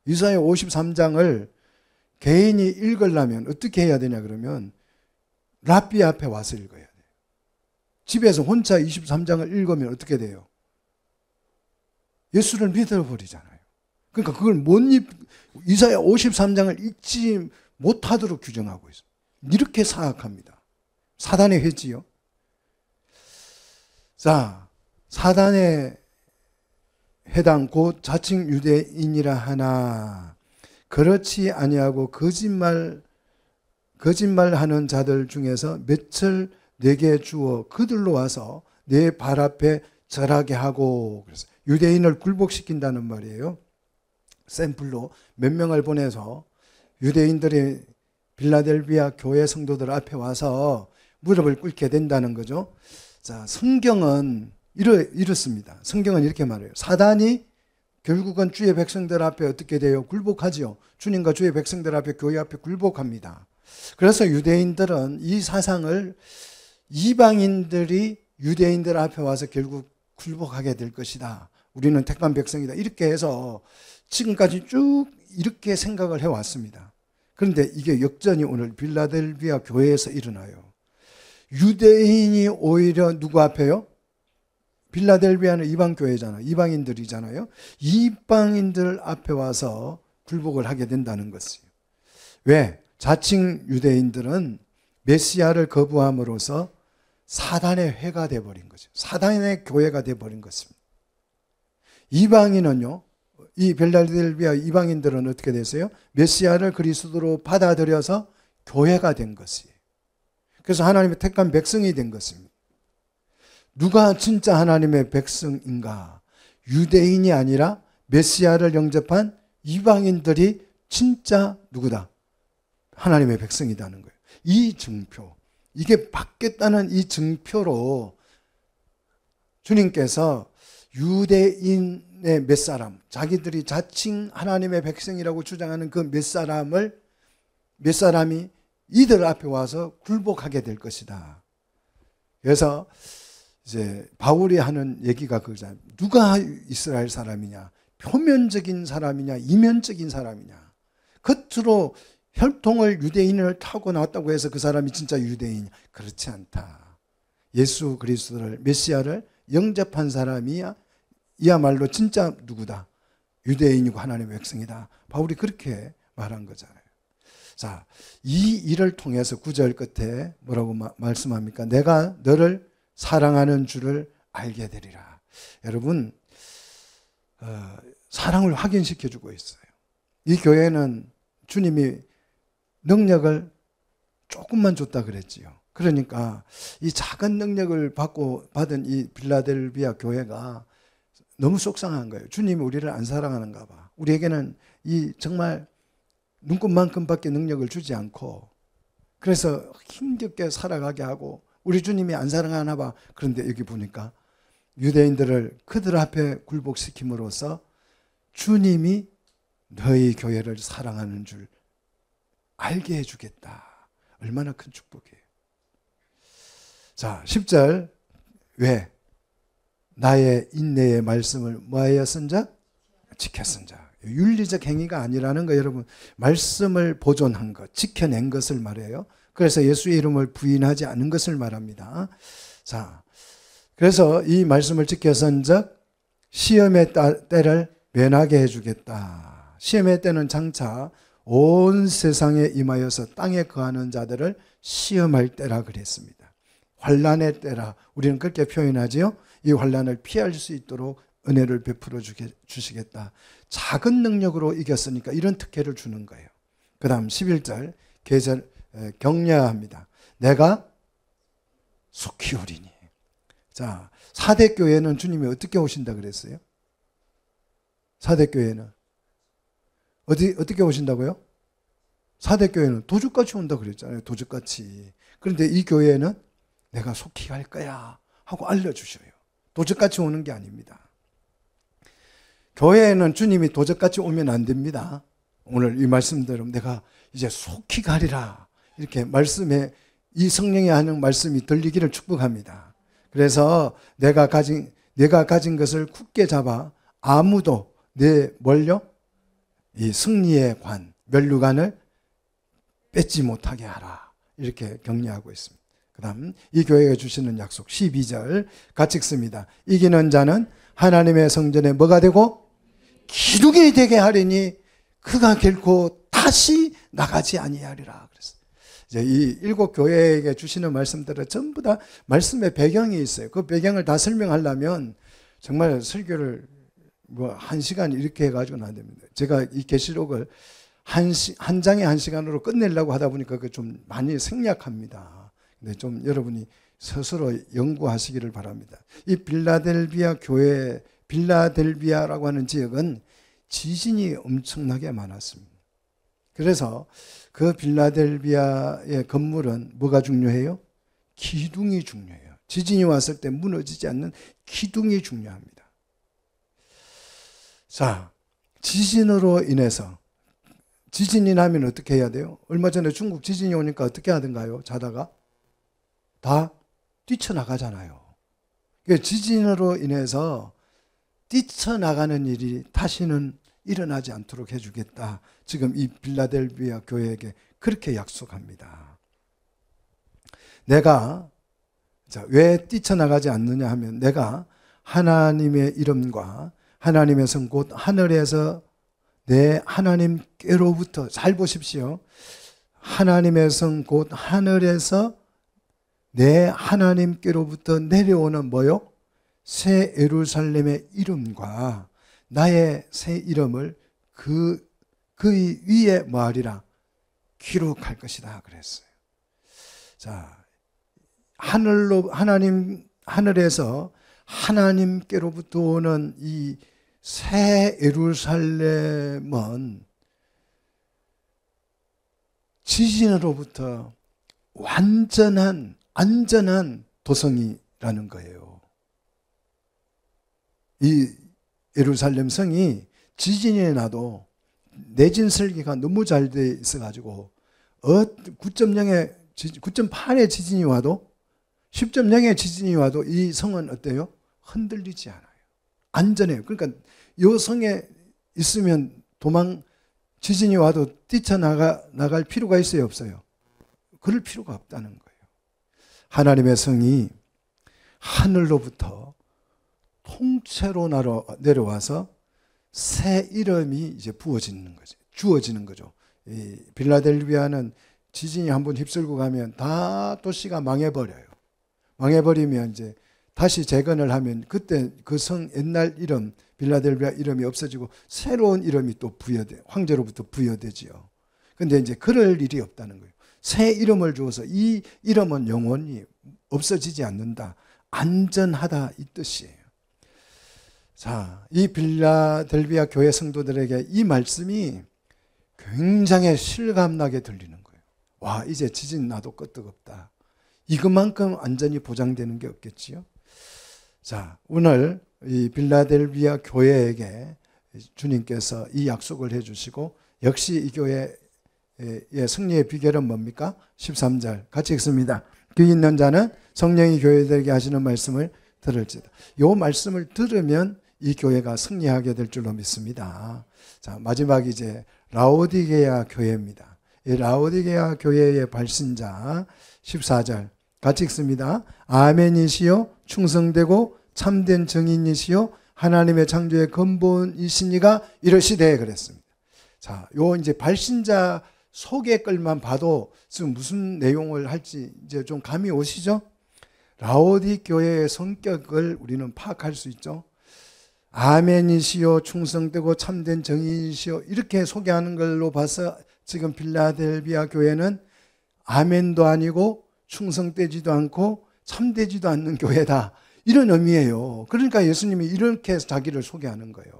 이사야 53장을 개인이 읽으려면 어떻게 해야 되냐 그러면 랍비 앞에 와서 읽어야 돼요. 집에서 혼자 23장을 읽으면 어떻게 돼요? 예수를 믿어버리잖아요. 그러니까 그걸 이사야 53장을 읽지 못하도록 규정하고 있어요. 이렇게 사악합니다. 사단의 회지요. 자, 사단의 해당 곧 자칭 유대인이라 하나 그렇지 아니하고 거짓말하는 자들 중에서 몇을 내게 주어 그들로 와서 내 발 앞에 절하게 하고, 그래서 유대인을 굴복시킨다는 말이에요. 샘플로 몇 명을 보내서 유대인들이 빌라델비아 교회 성도들 앞에 와서 무릎을 꿇게 된다는 거죠. 자, 성경은 이렇습니다. 성경은 이렇게 말해요. 사단이 결국은 주의 백성들 앞에 어떻게 돼요? 굴복하지요. 주님과 주의 백성들 앞에, 교회 앞에 굴복합니다. 그래서 유대인들은 이 사상을 이방인들이 유대인들 앞에 와서 결국 굴복하게 될 것이다. 우리는 택한 백성이다. 이렇게 해서 지금까지 쭉 이렇게 생각을 해왔습니다. 그런데 이게 역전이 오늘 빌라델비아 교회에서 일어나요. 유대인이 오히려 누구 앞에요? 빌라델비아는 이방교회잖아요. 이방인들이잖아요. 이방인들 앞에 와서 굴복을 하게 된다는 것이에요. 왜? 자칭 유대인들은 메시아를 거부함으로써 사단의 회가 되어버린 거죠. 사단의 교회가 되어버린 것입니다. 이방인은요, 이 빌라델비아 이방인들은 어떻게 됐어요? 메시아를 그리스도로 받아들여서 교회가 된 것이에요. 그래서 하나님의 택한 백성이 된 것입니다. 누가 진짜 하나님의 백성인가? 유대인이 아니라 메시아를 영접한 이방인들이 진짜 누구다? 하나님의 백성이라는 거예요. 이 증표, 이게 받겠다는 이 증표로 주님께서 유대인의 몇 사람, 자기들이 자칭 하나님의 백성이라고 주장하는 그 몇 사람이 이들 앞에 와서 굴복하게 될 것이다. 그래서 이제 바울이 하는 얘기가 그거잖아요. 누가 이스라엘 사람이냐? 표면적인 사람이냐? 이면적인 사람이냐? 겉으로 혈통을 유대인을 타고 나왔다고 해서 그 사람이 진짜 유대인이냐? 그렇지 않다. 예수 그리스도를, 메시아를 영접한 사람이야 이야말로 진짜 누구다? 유대인이고 하나님의 백성이다. 바울이 그렇게 말한 거잖아요. 자, 이 일을 통해서 9절 끝에 뭐라고 말씀합니까? 내가 너를 사랑하는 줄을 알게 되리라. 여러분, 사랑을 확인시켜 주고 있어요. 이 교회는 주님이 능력을 조금만 줬다 그랬지요. 그러니까 이 작은 능력을 받은 이 빌라델비아 교회가 너무 속상한 거예요. 주님이 우리를 안 사랑하는가 봐. 우리에게는 이 정말 눈곱만큼밖에 능력을 주지 않고, 그래서 힘겹게 살아가게 하고 우리 주님이 안 사랑하나 봐. 그런데 여기 보니까 유대인들을 그들 앞에 굴복시킴으로써 주님이 너희 교회를 사랑하는 줄 알게 해주겠다. 얼마나 큰 축복이에요. 자, 10절. 왜? 나의 인내의 말씀을 뭐하였은자? 지켰은자. 윤리적 행위가 아니라는 거, 여러분. 말씀을 보존한 것, 지켜낸 것을 말해요. 그래서 예수의 이름을 부인하지 않은 것을 말합니다. 자, 그래서 이 말씀을 지켜선즉 시험의 때를 면하게 해주겠다. 시험의 때는 장차 온 세상에 임하여서 땅에 거하는 자들을 시험할 때라 그랬습니다. 환난의 때라 우리는 그렇게 표현하지요. 이 환난을 피할 수 있도록 은혜를 베풀어 주시겠다. 작은 능력으로 이겼으니까 이런 특혜를 주는 거예요. 그 다음 11절 격려합니다. 내가 속히 오리니. 자, 사대교회는 주님이 어떻게 오신다 그랬어요? 사대교회는 어떻게 오신다고요? 사대교회는 도적같이 온다 그랬잖아요. 도적같이. 그런데 이 교회는 내가 속히 갈 거야 하고 알려주셔요. 도적같이 오는 게 아닙니다. 교회에는 주님이 도적같이 오면 안 됩니다. 오늘 이 말씀대로 내가 이제 속히 가리라 이렇게 말씀에 이 성령이 하는 말씀이 들리기를 축복합니다. 그래서 내가 가진 것을 굳게 잡아 아무도 내 뭘요? 이 승리의 관, 면류관을 뺏지 못하게 하라. 이렇게 격려하고 있습니다. 그 다음 이 교회가 주시는 약속 12절 같이 읽습니다. 이기는 자는 하나님의 성전에 뭐가 되고 기둥이 되게 하리니 그가 결코 다시 나가지 아니하리라. 그랬어요. 이제 이 7교회에게 주시는 말씀들은 전부 다 말씀의 배경이 있어요. 그 배경을 다 설명하려면 정말 설교를 뭐 1시간 이렇게 해가지고는 안 됩니다. 제가 이 계시록을 한 장에 1시간으로 끝내려고 하다 보니까 그 좀 많이 생략합니다. 근데 좀 여러분이 스스로 연구하시기를 바랍니다. 이 빌라델비아 교회, 빌라델비아라고 하는 지역은 지진이 엄청나게 많았습니다. 그래서 그 빌라델비아의 건물은 뭐가 중요해요? 기둥이 중요해요. 지진이 왔을 때 무너지지 않는 기둥이 중요합니다. 자, 지진으로 인해서 지진이 나면 어떻게 해야 돼요? 얼마 전에 중국 지진이 오니까 어떻게 하던가요? 자다가 다 뛰쳐나가잖아요. 지진으로 인해서 뛰쳐나가는 일이 다시는 일어나지 않도록 해주겠다. 지금 이 빌라델비아 교회에게 그렇게 약속합니다. 내가 왜 뛰쳐나가지 않느냐 하면 내가 하나님의 이름과 하나님의 성 곧 하늘에서 내 하나님께로부터 잘 보십시오. 하나님의 성 곧 하늘에서 내 하나님께로부터 내려오는 뭐요? 새 예루살렘의 이름과 나의 새 이름을 그의 위에 뭐하리라? 기록할 것이다 그랬어요. 자, 하늘에서 하나님께로부터 오는 이 새 예루살렘은 지진으로부터 안전한 도성이라는 거예요. 이 예루살렘 성이 지진이 나도 내진 설계가 너무 잘 돼 있어가지고 9.8의 지진이 와도 10.0의 지진이 와도 이 성은 어때요? 흔들리지 않아요. 안전해요. 그러니까 이 성에 있으면 지진이 와도 뛰쳐나갈 필요가 있어요? 없어요? 그럴 필요가 없다는 거예요. 하나님의 성이 하늘로부터 통째로 내려와서 새 이름이 이제 주어지는 거죠. 이 빌라델비아는 지진이 한번 휩쓸고 가면 다 도시가 망해버려요. 망해버리면 이제 다시 재건을 하면 그때 그 성 옛날 이름 빌라델비아 이름이 없어지고 새로운 이름이 또 황제로부터 부여되지요. 근데 이제 그럴 일이 없다는 거예요. 새 이름을 주어서 이 이름은 영원히 없어지지 않는다. 안전하다 이 뜻이에요. 자, 이 빌라델비아 교회 성도들에게 이 말씀이 굉장히 실감나게 들리는 거예요. 와, 이제 지진 나도 끄떡없다. 이것만큼 안전이 보장되는 게 없겠지요. 자, 오늘 이 빌라델비아 교회에게 주님께서 이 약속을 해주시고 역시 이 교회의 승리의 비결은 뭡니까? 13절 같이 읽습니다. 귀 있는 자는 성령이 교회들에게 하시는 말씀을 들을지다. 이 말씀을 들으면 이 교회가 승리하게 될 줄로 믿습니다. 자, 마지막 이제 라오디게아 교회입니다. 이 라오디게아 교회의 발신자 14절 같이 읽습니다. 아멘이시요 충성되고 참된 증인이시요 하나님의 창조의 근본이시니가 이러시되 그랬습니다. 자, 요 이제 발신자 소개 글만 봐도 지금 무슨 내용을 할지 이제 좀 감이 오시죠? 라오디 교회의 성격을 우리는 파악할 수 있죠. 아멘이시요 충성되고 참된 정의이시요 이렇게 소개하는 걸로 봐서 지금 빌라델비아 교회는 아멘도 아니고 충성되지도 않고 참되지도 않는 교회다 이런 의미예요. 그러니까 예수님이 이렇게 해서 자기를 소개하는 거예요.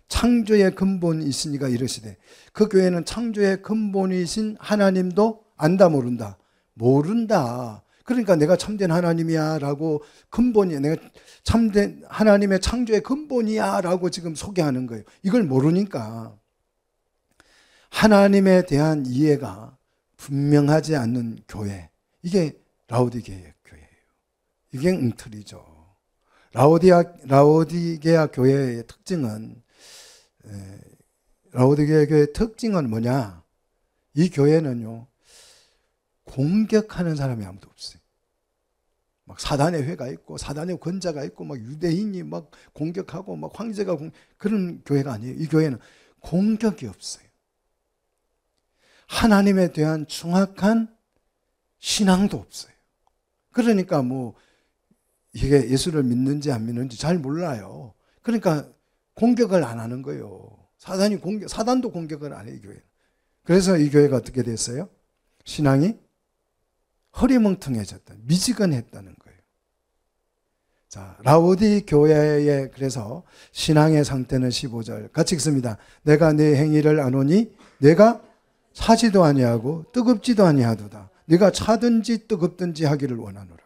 창조의 근본이시니가 이르시되, 그 교회는 창조의 근본이신 하나님도 안다 모른다? 모른다. 그러니까 내가 참된 하나님이야 라고, 근본이야, 내가 참된 하나님의 창조의 근본이야 라고 지금 소개하는 거예요. 이걸 모르니까 하나님에 대한 이해가 분명하지 않는 교회, 이게 라오디게아 교회예요. 이게 웅틀이죠. 라오디게아 교회의 특징은, 라오디게아 교회의 특징은 뭐냐? 이 교회는요, 공격하는 사람이 아무도 없어요. 막 사단의 회가 있고 사단의 권자가 있고 막 유대인이 막 공격하고 막 황제가 그런 교회가 아니에요. 이 교회는 공격이 없어요. 하나님에 대한 정확한 신앙도 없어요. 그러니까 뭐 이게 예수를 믿는지 안 믿는지 잘 몰라요. 그러니까 공격을 안 하는 거예요. 사단도 공격을 안 해요, 이 교회는. 그래서 이 교회가 어떻게 됐어요? 신앙이 허리멍텅해졌다, 미지근했다는 거예요. 자, 라오디 교회의 그래서 신앙의 상태는 15절 같이 읽습니다. 내가 네 행위를 아노니 내가 사지도 아니하고 뜨겁지도 아니하도다. 네가 차든지 뜨겁든지 하기를 원하노라.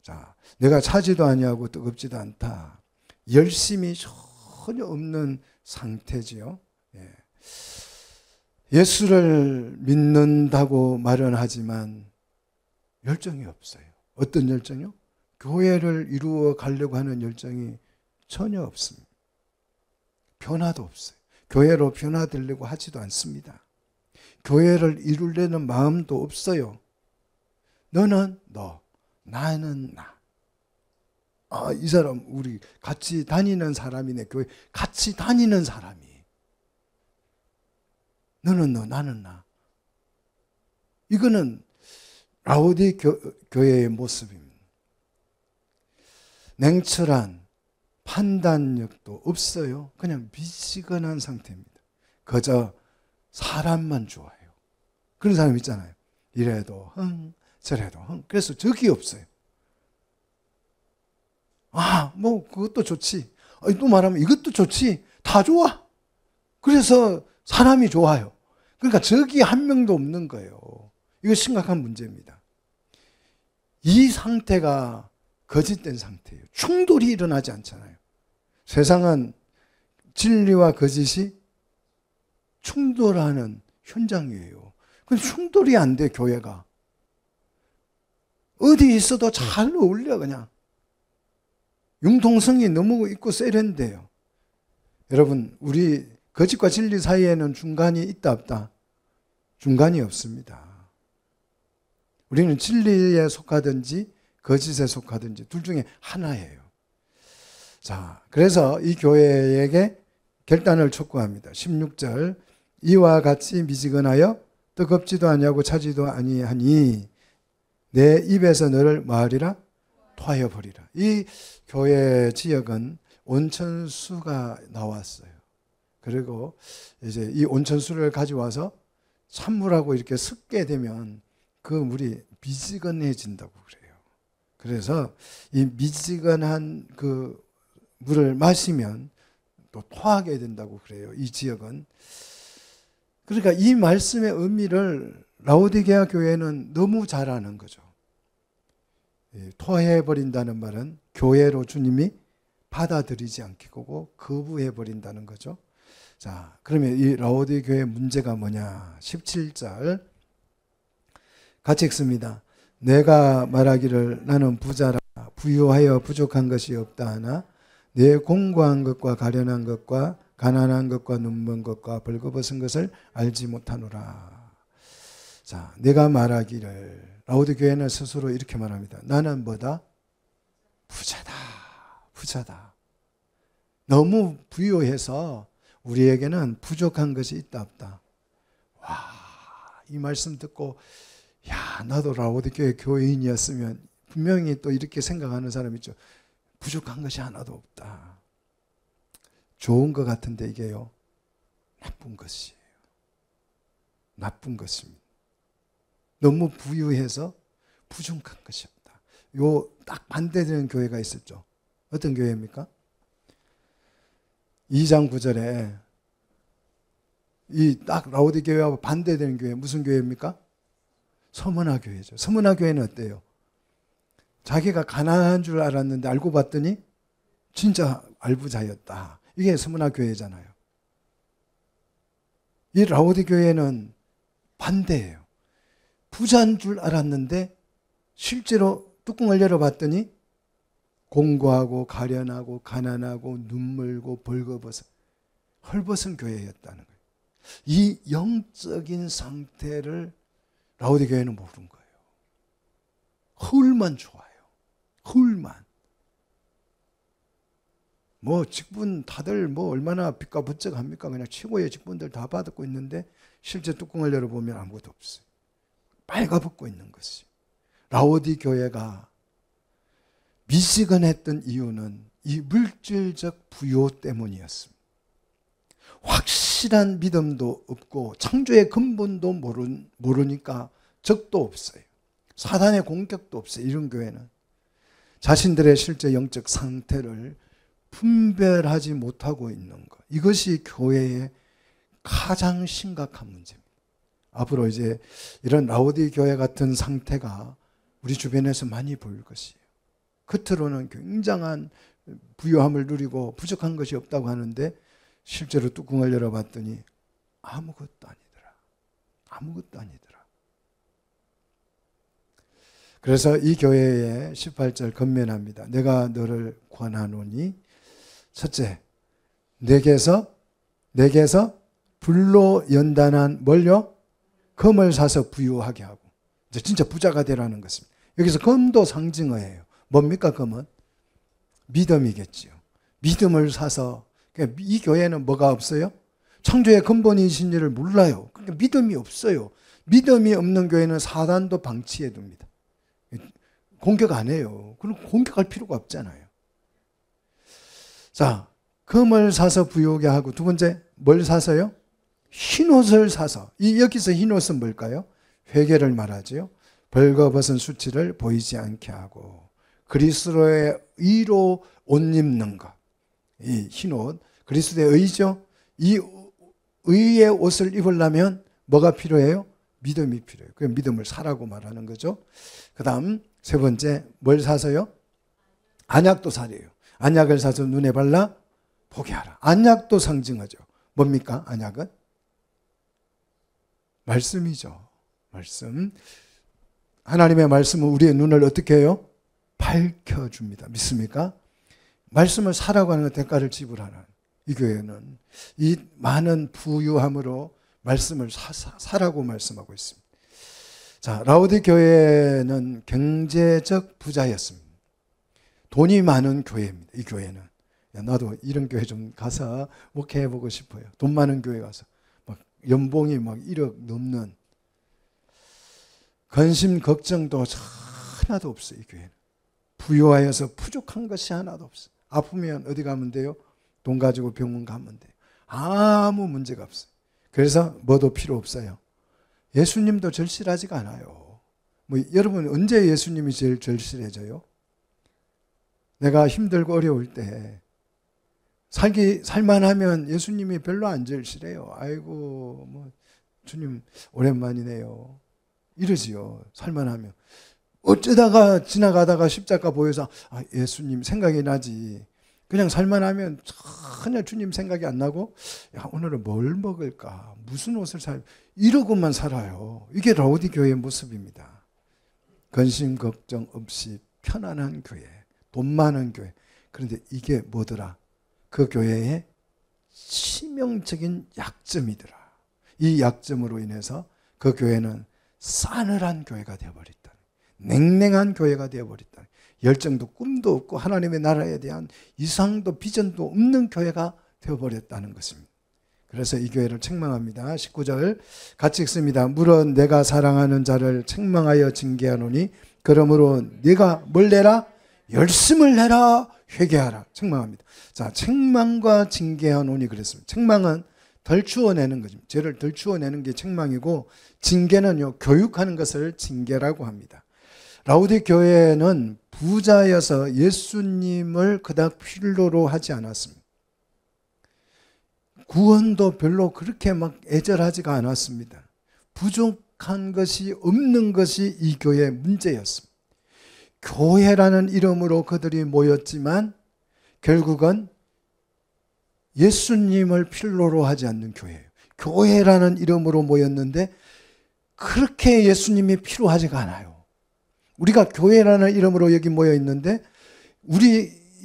자, 내가 차지도 아니하고 뜨겁지도 않다. 열심이 전혀 없는 상태지요. 예수를 믿는다고 말은 하지만 열정이 없어요. 어떤 열정이요? 교회를 이루어 가려고 하는 열정이 전혀 없습니다. 변화도 없어요. 교회로 변화되려고 하지도 않습니다. 교회를 이루려는 마음도 없어요. 너는 너, 나는 나. 아, 이 사람 우리 같이 다니는 사람이네. 교회 같이 다니는 사람이. 너는 너, 나는 나. 이거는 라오디 교회의 모습입니다. 냉철한 판단력도 없어요. 그냥 미지근한 상태입니다. 그저 사람만 좋아해요. 그런 사람 있잖아요. 이래도 흥, 저래도 흥. 그래서 적이 없어요. 아, 뭐 그것도 좋지. 또 말하면 이것도 좋지. 다 좋아. 그래서 사람이 좋아요. 그러니까 적이 한 명도 없는 거예요. 이거 심각한 문제입니다. 이 상태가 거짓된 상태예요. 충돌이 일어나지 않잖아요. 세상은 진리와 거짓이 충돌하는 현장이에요. 근데 충돌이 안 돼, 교회가. 어디 있어도 잘 어울려, 그냥. 융통성이 너무 있고 세련돼요. 여러분, 우리 거짓과 진리 사이에는 중간이 있다, 없다? 중간이 없습니다. 우리는 진리에 속하든지 거짓에 속하든지 둘 중에 하나예요. 자, 그래서 이 교회에게 결단을 촉구합니다. 16절, 이와 같이 미지근하여 뜨겁지도 아니하고 차지도 아니하니 내 입에서 너를 뭐하리라? 토하여 버리라. 이 교회 지역은 온천수가 나왔어요. 그리고 이제 이 온천수를 가져와서 찬물하고 이렇게 섞게 되면 그 물이 미지근해진다고 그래요. 그래서 이 미지근한 그 물을 마시면 또 토하게 된다고 그래요. 이 지역은. 그러니까 이 말씀의 의미를 라오디게아 교회는 너무 잘 아는 거죠. 토해버린다는 말은 교회로 주님이 받아들이지 않게 하고 거부해버린다는 거죠. 자, 그러면 이 라오디게아 교회의 문제가 뭐냐? 17절 같이 읽습니다. 내가 말하기를 나는 부자라 부유하여 부족한 것이 없다 하나 내 공고한 것과 가련한 것과 가난한 것과 눈먼 것과 벌거벗은 것을 알지 못하노라. 자, 내가 말하기를 라오디게아 교회는 스스로 이렇게 말합니다. 나는 뭐다? 부자다. 부자다. 너무 부유해서 우리에게는 부족한 것이 있다 없다. 와, 이 말씀 듣고 야, 나도 라오디게아 교회인이었으면 분명히 또 이렇게 생각하는 사람 있죠. 부족한 것이 하나도 없다. 좋은 것 같은데 이게요, 나쁜 것이에요. 나쁜 것입니다. 너무 부유해서 부족한 것이 없다. 요 딱 반대되는 교회가 있었죠. 어떤 교회입니까? 2장 9절에 이 딱 라오디 교회와 반대되는 교회 무슨 교회입니까? 서문화 교회죠. 서문화 교회는 어때요? 자기가 가난한 줄 알았는데 알고 봤더니 진짜 알부자였다. 이게 서문화 교회잖아요. 이 라오디 교회는 반대예요. 부자인 줄 알았는데 실제로 뚜껑을 열어봤더니 공고하고 가련하고 가난하고 눈물고 벌거벗은 헐벗은 교회였다는 거예요. 이 영적인 상태를 라오디 교회는 모르는 거예요. 허울만 좋아요. 허울만. 뭐 직분 다들 뭐 얼마나 빚과 부쩍합니까? 그냥 최고의 직분들 다 받고 있는데 실제 뚜껑을 열어보면 아무것도 없어요. 빨가벗고 있는 것이. 라오디 교회가 미지근했던 이유는 이 물질적 부요 때문이었습니다. 확실한 믿음도 없고 창조의 근본도 모르니까 적도 없어요. 사단의 공격도 없어요. 이런 교회는 자신들의 실제 영적 상태를 분별하지 못하고 있는 것. 이것이 교회의 가장 심각한 문제입니다. 앞으로 이제 이런 라오디 교회 같은 상태가 우리 주변에서 많이 보일 것이에요. 겉으로는 굉장한 부유함을 누리고 부족한 것이 없다고 하는데 실제로 뚜껑을 열어봤더니 아무것도 아니더라. 아무것도 아니더라. 그래서 이 교회에 18절 건면합니다. 내가 너를 권하노니 첫째, 내게서 불로 연단한 뭘요? 금을 사서 부유하게 하고 이제 진짜 부자가 되라는 것입니다. 여기서 금도 상징어예요. 뭡니까 금은? 믿음이겠지요. 믿음을 사서 이 교회는 뭐가 없어요? 창조의 근본이신 일을 몰라요. 그러니까 믿음이 없어요. 믿음이 없는 교회는 사단도 방치해 둡니다. 공격 안 해요. 그럼 공격할 필요가 없잖아요. 자, 금을 사서 부유하게 하고 두 번째 뭘 사서요? 흰옷을 사서. 여기서 흰옷은 뭘까요? 회개를 말하죠. 벌거벗은 수치를 보이지 않게 하고 그리스도의 의로 옷 입는 것. 이 흰옷, 그리스도의 의죠. 이 의의 옷을 입으려면 뭐가 필요해요? 믿음이 필요해요. 그 믿음을 사라고 말하는 거죠. 그 다음 세 번째 뭘 사서요? 안약도 사래요. 안약을 사서 눈에 발라 보게 하라. 안약도 상징하죠. 뭡니까? 안약은? 말씀이죠. 말씀. 하나님의 말씀은 우리의 눈을 어떻게 해요? 밝혀줍니다. 믿습니까? 말씀을 사라고 하는 대가를 지불하는 이 교회는 이 많은 부유함으로 말씀을 사라고 말씀하고 있습니다. 자, 라오디 교회는 경제적 부자였습니다. 돈이 많은 교회입니다. 이 교회는. 야, 나도 이런 교회 좀 가서 목회해보고 싶어요. 돈 많은 교회 가서. 막 연봉이 막 1억 넘는. 근심 걱정도 하나도 없어요. 이 교회는. 부유하여서 부족한 것이 하나도 없어요. 아프면 어디 가면 돼요? 돈 가지고 병원 가면 돼요. 아무 문제가 없어요. 그래서 뭐도 필요 없어요. 예수님도 절실하지가 않아요. 뭐 여러분 언제 예수님이 제일 절실해져요? 내가 힘들고 어려울 때 살만하면 예수님이 별로 안 절실해요. 아이고 뭐 주님 오랜만이네요. 이러지요. 살만하면. 어쩌다가 지나가다가 십자가 보여서 예수님 생각이 나지. 그냥 살만하면 전혀 주님 생각이 안 나고 야, 오늘은 뭘 먹을까? 무슨 옷을 이러고만 살아요. 이게 라오디 교회의 모습입니다. 근심 걱정 없이 편안한 교회, 돈 많은 교회. 그런데 이게 뭐더라? 그 교회의 치명적인 약점이더라. 이 약점으로 인해서 그 교회는 싸늘한 교회가 되어버렸다. 냉랭한 교회가 되어버렸다. 열정도 꿈도 없고 하나님의 나라에 대한 이상도 비전도 없는 교회가 되어버렸다는 것입니다. 그래서 이 교회를 책망합니다. 19절 같이 읽습니다. 물론 내가 사랑하는 자를 책망하여 징계하노니 그러므로 네가 뭘 내라? 열심을 내라. 회개하라. 책망합니다. 자, 책망과 징계하노니 그랬습니다. 책망은 덜추어내는 거죠. 죄를 덜추어내는 게 책망이고 징계는요, 교육하는 것을 징계라고 합니다. 라오디 교회는 부자여서 예수님을 그닥 필요로 하지 않았습니다. 구원도 별로 그렇게 막 애절하지가 않았습니다. 부족한 것이 없는 것이 이 교회의 문제였습니다. 교회라는 이름으로 그들이 모였지만 결국은 예수님을 필요로 하지 않는 교회예요. 교회라는 이름으로 모였는데 그렇게 예수님이 필요하지가 않아요. 우리가 교회라는 이름으로 여기 모여 있는데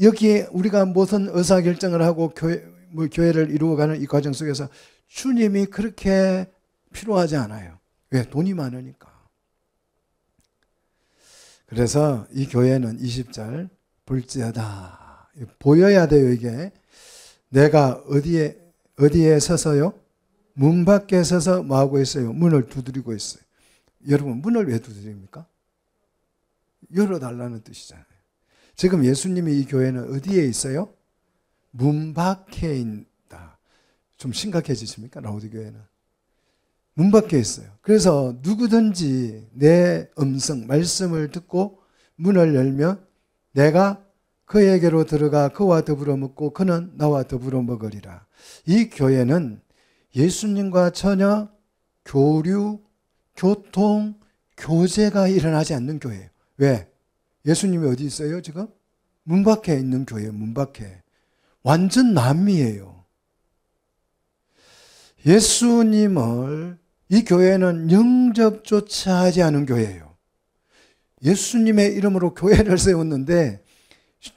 여기에 우리가 무슨 의사결정을 하고 교회를 이루어가는 이 과정 속에서 주님이 그렇게 필요하지 않아요. 왜? 돈이 많으니까. 그래서 이 교회는 20절 볼지어다. 보여야 돼요, 이게. 내가 어디에 서서요? 문 밖에 서서 뭐하고 있어요? 문을 두드리고 있어요. 여러분, 문을 왜 두드립니까? 열어달라는 뜻이잖아요. 지금 예수님이 이 교회는 어디에 있어요? 문 밖에 있다. 좀 심각해지십니까? 라우디 교회는. 문 밖에 있어요. 그래서 누구든지 내 음성, 말씀을 듣고 문을 열면 내가 그에게로 들어가 그와 더불어 먹고 그는 나와 더불어 먹으리라. 이 교회는 예수님과 전혀 교류, 교통, 교제가 일어나지 않는 교회예요. 왜? 예수님이 어디 있어요 지금? 문 밖에 있는 교회예요. 문 밖에. 완전 남미예요. 예수님을 이 교회는 영접조차 하지 않은 교회예요. 예수님의 이름으로 교회를 세웠는데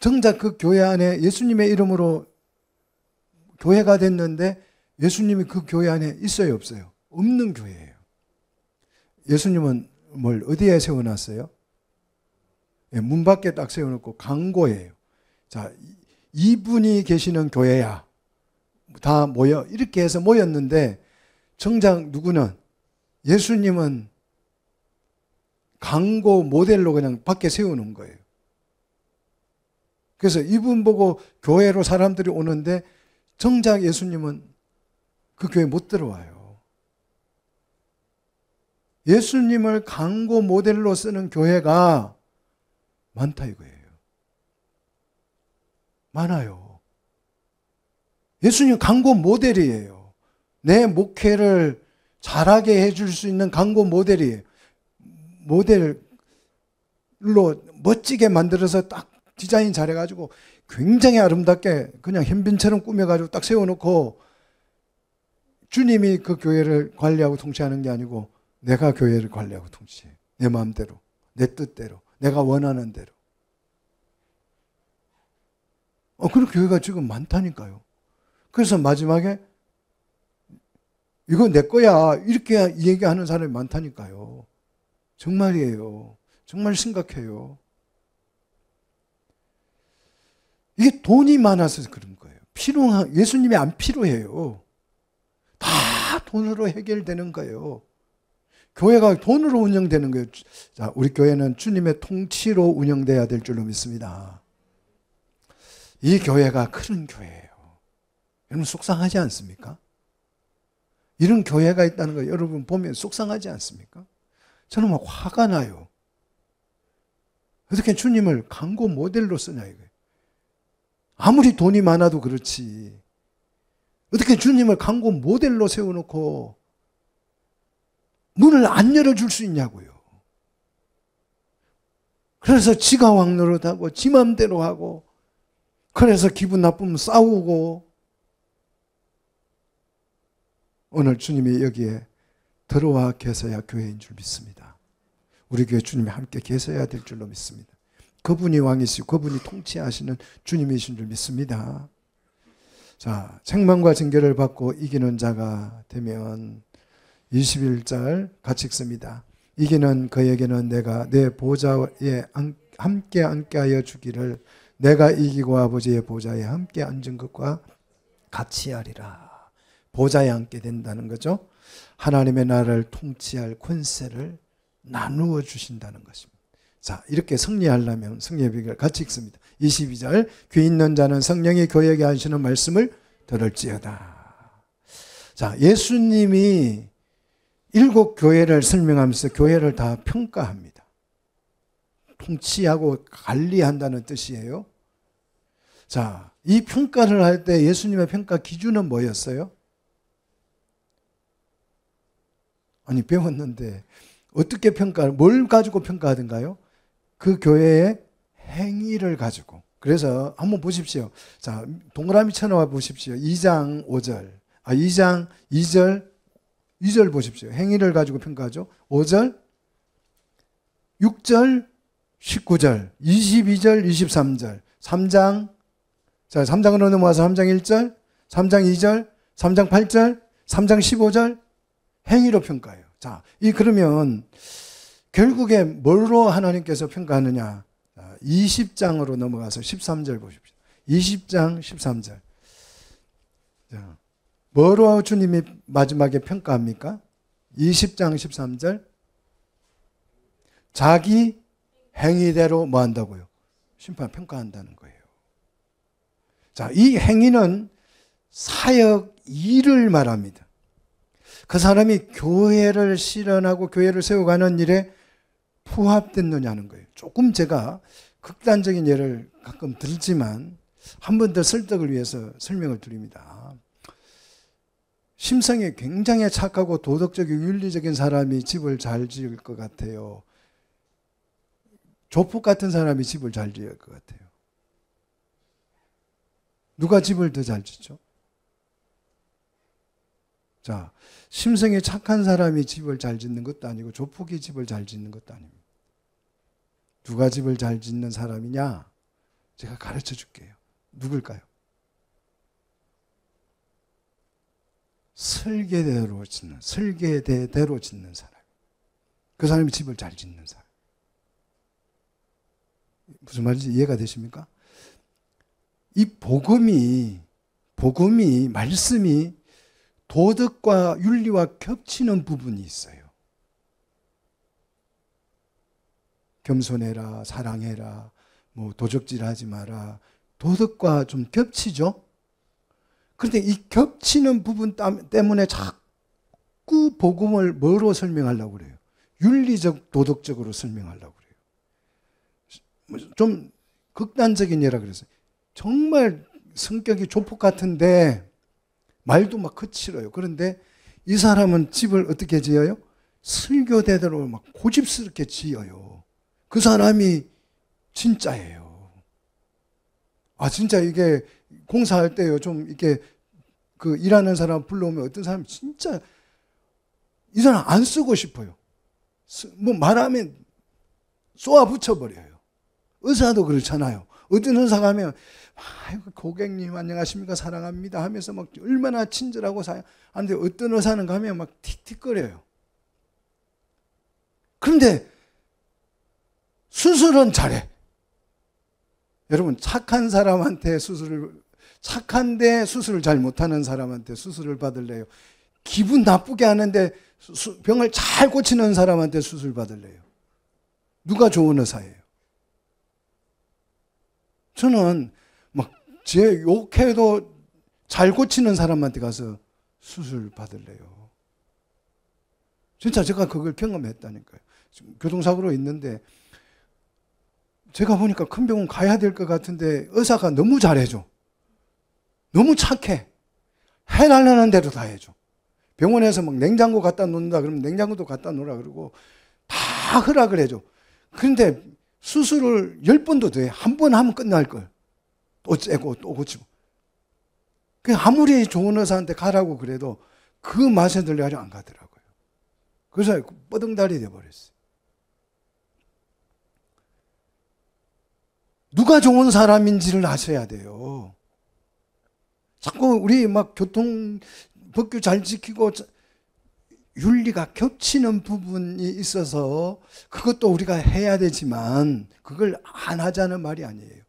정작 그 교회 안에 예수님의 이름으로 교회가 됐는데 예수님이 그 교회 안에 있어요 없어요? 없는 교회예요. 예수님은 뭘 어디에 세워놨어요? 문 밖에 딱 세워놓고 강고예요. 자, 이분이 계시는 교회야. 다 모여 이렇게 해서 모였는데 정작 누구는 예수님은 강고 모델로 그냥 밖에 세우는 거예요. 그래서 이분 보고 교회로 사람들이 오는데 정작 예수님은 그 교회에 못 들어와요. 예수님을 강고 모델로 쓰는 교회가 많다 이거예요. 많아요. 예수님 강고 모델이에요. 내 목회를 잘하게 해줄 수 있는 강고 모델이에요. 모델로 멋지게 만들어서 딱 디자인 잘해가지고 굉장히 아름답게 그냥 현빈처럼 꾸며가지고 딱 세워놓고 주님이 그 교회를 관리하고 통치하는 게 아니고 내가 교회를 관리하고 통치해요. 내 마음대로, 내 뜻대로, 내가 원하는 대로. 그런 교회가 지금 많다니까요. 그래서 마지막에 이거 내 거야 이렇게 얘기하는 사람이 많다니까요. 정말이에요. 정말 심각해요. 이게 돈이 많아서 그런 거예요. 예수님이 안 필요해요. 다 돈으로 해결되는 거예요. 교회가 돈으로 운영되는 거예요. 자, 우리 교회는 주님의 통치로 운영돼야 될 줄로 믿습니다. 이 교회가 그런 교회예요. 여러분 속상하지 않습니까? 이런 교회가 있다는 거 여러분 보면 속상하지 않습니까? 저는 막 화가 나요. 어떻게 주님을 강고 모델로 쓰냐 이거예요. 아무리 돈이 많아도 그렇지. 어떻게 주님을 강고 모델로 세워놓고 문을 안 열어줄 수 있냐고요. 그래서 지가 왕노릇하고 지 맘대로 하고 그래서 기분 나쁘면 싸우고 오늘 주님이 여기에 들어와 계셔야 교회인 줄 믿습니다. 우리 교회 주님이 함께 계셔야 될 줄로 믿습니다. 그분이 왕이시고 그분이 통치하시는 주님이신 줄 믿습니다. 자, 책망과 징계를 받고 이기는 자가 되면 21절 같이 읽습니다. 이기는 그에게는 내가 내 보좌에 함께 앉게 하여 주기를 내가 이기고 아버지의 보좌에 함께 앉은 것과 같이 하리라. 보좌에 앉게 된다는 거죠. 하나님의 나라를 통치할 권세를 나누어 주신다는 것입니다. 자, 이렇게 승리하려면 승리의 비결 같이 읽습니다. 22절 귀 있는 자는 성령이 그에게 하시는 말씀을 들을지어다. 자, 예수님이 7 교회를 설명하면서 교회를 다 평가합니다. 통치하고 관리한다는 뜻이에요. 자, 이 평가를 할 때 예수님의 평가 기준은 뭐였어요? 아니, 배웠는데 어떻게 뭘 가지고 평가하던가요? 그 교회의 행위를 가지고. 그래서 한번 보십시오. 자, 동그라미 쳐놓아 보십시오. 2장 5절. 2장 2절 보십시오. 행위를 가지고 평가하죠. 5절, 6절, 19절, 22절, 23절, 3장, 자, 3장으로 넘어와서 3장 1절, 3장 2절, 3장 8절, 3장 15절, 행위로 평가해요. 자, 그러면 결국에 뭘로 하나님께서 평가하느냐? 20장으로 넘어가서 13절 보십시오. 20장 13절. 자, 뭐로 주님이 마지막에 평가합니까? 20장 13절. 자기 행위대로 뭐 한다고요? 심판 평가한다는 거예요. 자, 이 행위는 사역 일을 말합니다. 그 사람이 교회를 실현하고 교회를 세워가는 일에 부합됐느냐는 거예요. 조금 제가 극단적인 예를 가끔 들지만 한 번 더 설득을 위해서 설명을 드립니다. 심성이 굉장히 착하고 도덕적이고 윤리적인 사람이 집을 잘 지을 것 같아요. 조폭 같은 사람이 집을 잘 지을 것 같아요. 누가 집을 더 잘 짓죠? 자, 심성이 착한 사람이 집을 잘 짓는 것도 아니고 조폭이 집을 잘 짓는 것도 아닙니다. 누가 집을 잘 짓는 사람이냐? 제가 가르쳐 줄게요. 누굴까요? 설계대로 짓는 사람. 그 사람이 집을 잘 짓는 사람. 무슨 말인지 이해가 되십니까? 이 복음이 말씀이 도덕과 윤리와 겹치는 부분이 있어요. 겸손해라, 사랑해라, 뭐 도적질하지 마라. 도덕과 좀 겹치죠? 그런데 이 겹치는 부분 때문에 자꾸 복음을 뭐로 설명하려고 그래요? 윤리적, 도덕적으로 설명하려고 그래요. 좀 극단적인 예라 그랬어요. 정말 성격이 조폭 같은데 말도 막 거칠어요. 그런데 이 사람은 집을 어떻게 지어요? 설교대대로 막 고집스럽게 지어요. 그 사람이 진짜예요. 진짜 이게 공사할 때요. 좀 이렇게 그 일하는 사람 불러오면 어떤 사람이 진짜 이 사람 안 쓰고 싶어요. 뭐 말하면 쏘아 붙여버려요. 의사도 그렇잖아요. 어떤 의사 가면 아이고 고객님 안녕하십니까 사랑합니다 하면서 막 얼마나 친절하고 하는데 어떤 의사는 가면 막 틱틱거려요. 그런데 수술은 잘해. 여러분 착한 사람한테 착한데 수술을 잘 못하는 사람한테 수술을 받을래요? 기분 나쁘게 하는데 병을 잘 고치는 사람한테 수술 받을래요? 누가 좋은 의사예요? 저는 막 제 욕해도 잘 고치는 사람한테 가서 수술 받을래요. 진짜 제가 그걸 경험했다니까요. 지금 교통사고로 있는데 제가 보니까 큰 병원 가야 될 것 같은데 의사가 너무 잘해줘. 너무 착해. 해달라는 대로 다 해줘. 병원에서 막 냉장고 갖다 놓는다 그러면 냉장고도 갖다 놓으라 그러고 다 허락을 해줘. 그런데 수술을 10번도 돼. 한 번 하면 끝날 걸. 또 째고 또 고치고. 아무리 좋은 의사한테 가라고 그래도 그 맛에 들려가지고 안 가더라고요. 그래서 뻐덩다리 돼버렸어요. 누가 좋은 사람인지를 아셔야 돼요. 자꾸 우리 막 법규 잘 지키고 윤리가 겹치는 부분이 있어서 그것도 우리가 해야 되지만 그걸 안 하자는 말이 아니에요.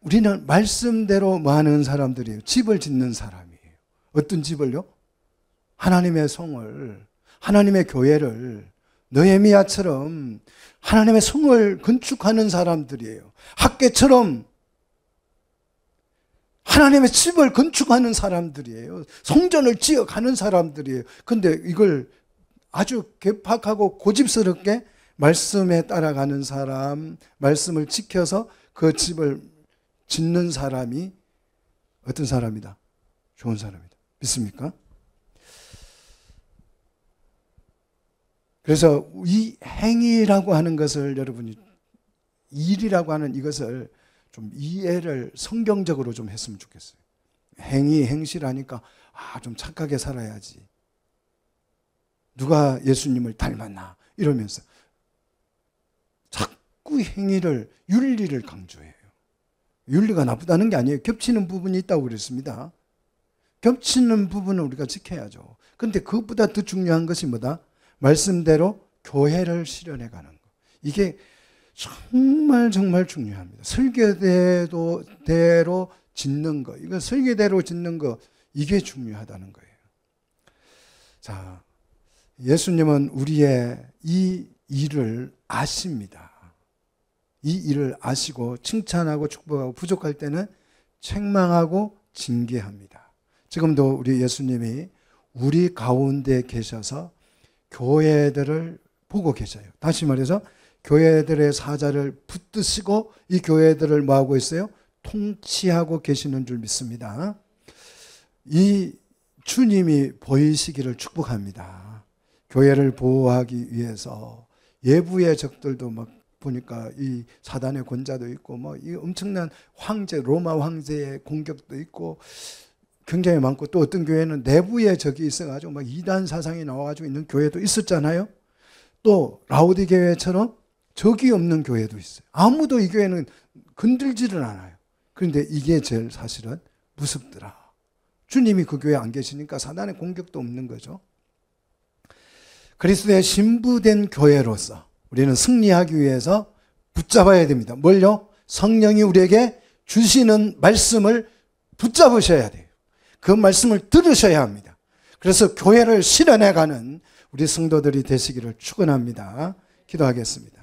우리는 말씀대로 뭐 하는 사람들이에요. 집을 짓는 사람이에요. 어떤 집을요? 하나님의 성을, 하나님의 교회를 느헤미야처럼 하나님의 성을 건축하는 사람들이에요. 학개처럼 하나님의 집을 건축하는 사람들이에요. 성전을 지어가는 사람들이에요. 근데 이걸 아주 개팍하고 고집스럽게 말씀에 따라가는 사람, 말씀을 지켜서 그 집을 짓는 사람이 어떤 사람이다? 좋은 사람이다. 믿습니까? 그래서 이 행위라고 하는 것을 여러분이 일이라고 하는 이것을 좀 이해를 성경적으로 좀 했으면 좋겠어요. 행위, 행실하니까 좀 착하게 살아야지. 누가 예수님을 닮았나 이러면서 자꾸 행위를, 윤리를 강조해요. 윤리가 나쁘다는 게 아니에요. 겹치는 부분이 있다고 그랬습니다. 겹치는 부분은 우리가 지켜야죠. 그런데 그것보다 더 중요한 것이 뭐다? 말씀대로 교회를 실현해 가는 것. 이게 정말 정말 중요합니다. 설계대로 짓는 거, 이거 설계대로 짓는 거, 이게 중요하다는 거예요. 자, 예수님은 우리의 이 일을 아십니다. 이 일을 아시고 칭찬하고 축복하고 부족할 때는 책망하고 징계합니다. 지금도 우리 예수님이 우리 가운데 계셔서 교회들을 보고 계셔요. 다시 말해서 교회들의 사자를 붙드시고 이 교회들을 뭐하고 있어요? 통치하고 계시는 줄 믿습니다. 이 주님이 보이시기를 축복합니다. 교회를 보호하기 위해서 예부의 적들도 막 보니까 이 사단의 권자도 있고 뭐 이 엄청난 황제, 로마 황제의 공격도 있고 굉장히 많고, 또 어떤 교회는 내부의 적이 있어가지고 막 이단 사상이 나와가지고 있는 교회도 있었잖아요. 또 라오디 교회처럼 적이 없는 교회도 있어요. 아무도 이 교회는 건들지를 않아요. 그런데 이게 제일 사실은 무섭더라. 주님이 그 교회에 안 계시니까 사단의 공격도 없는 거죠. 그리스도의 신부된 교회로서 우리는 승리하기 위해서 붙잡아야 됩니다. 뭘요? 성령이 우리에게 주시는 말씀을 붙잡으셔야 돼요. 그 말씀을 들으셔야 합니다. 그래서 교회를 실현해가는 우리 성도들이 되시기를 축원합니다. 기도하겠습니다.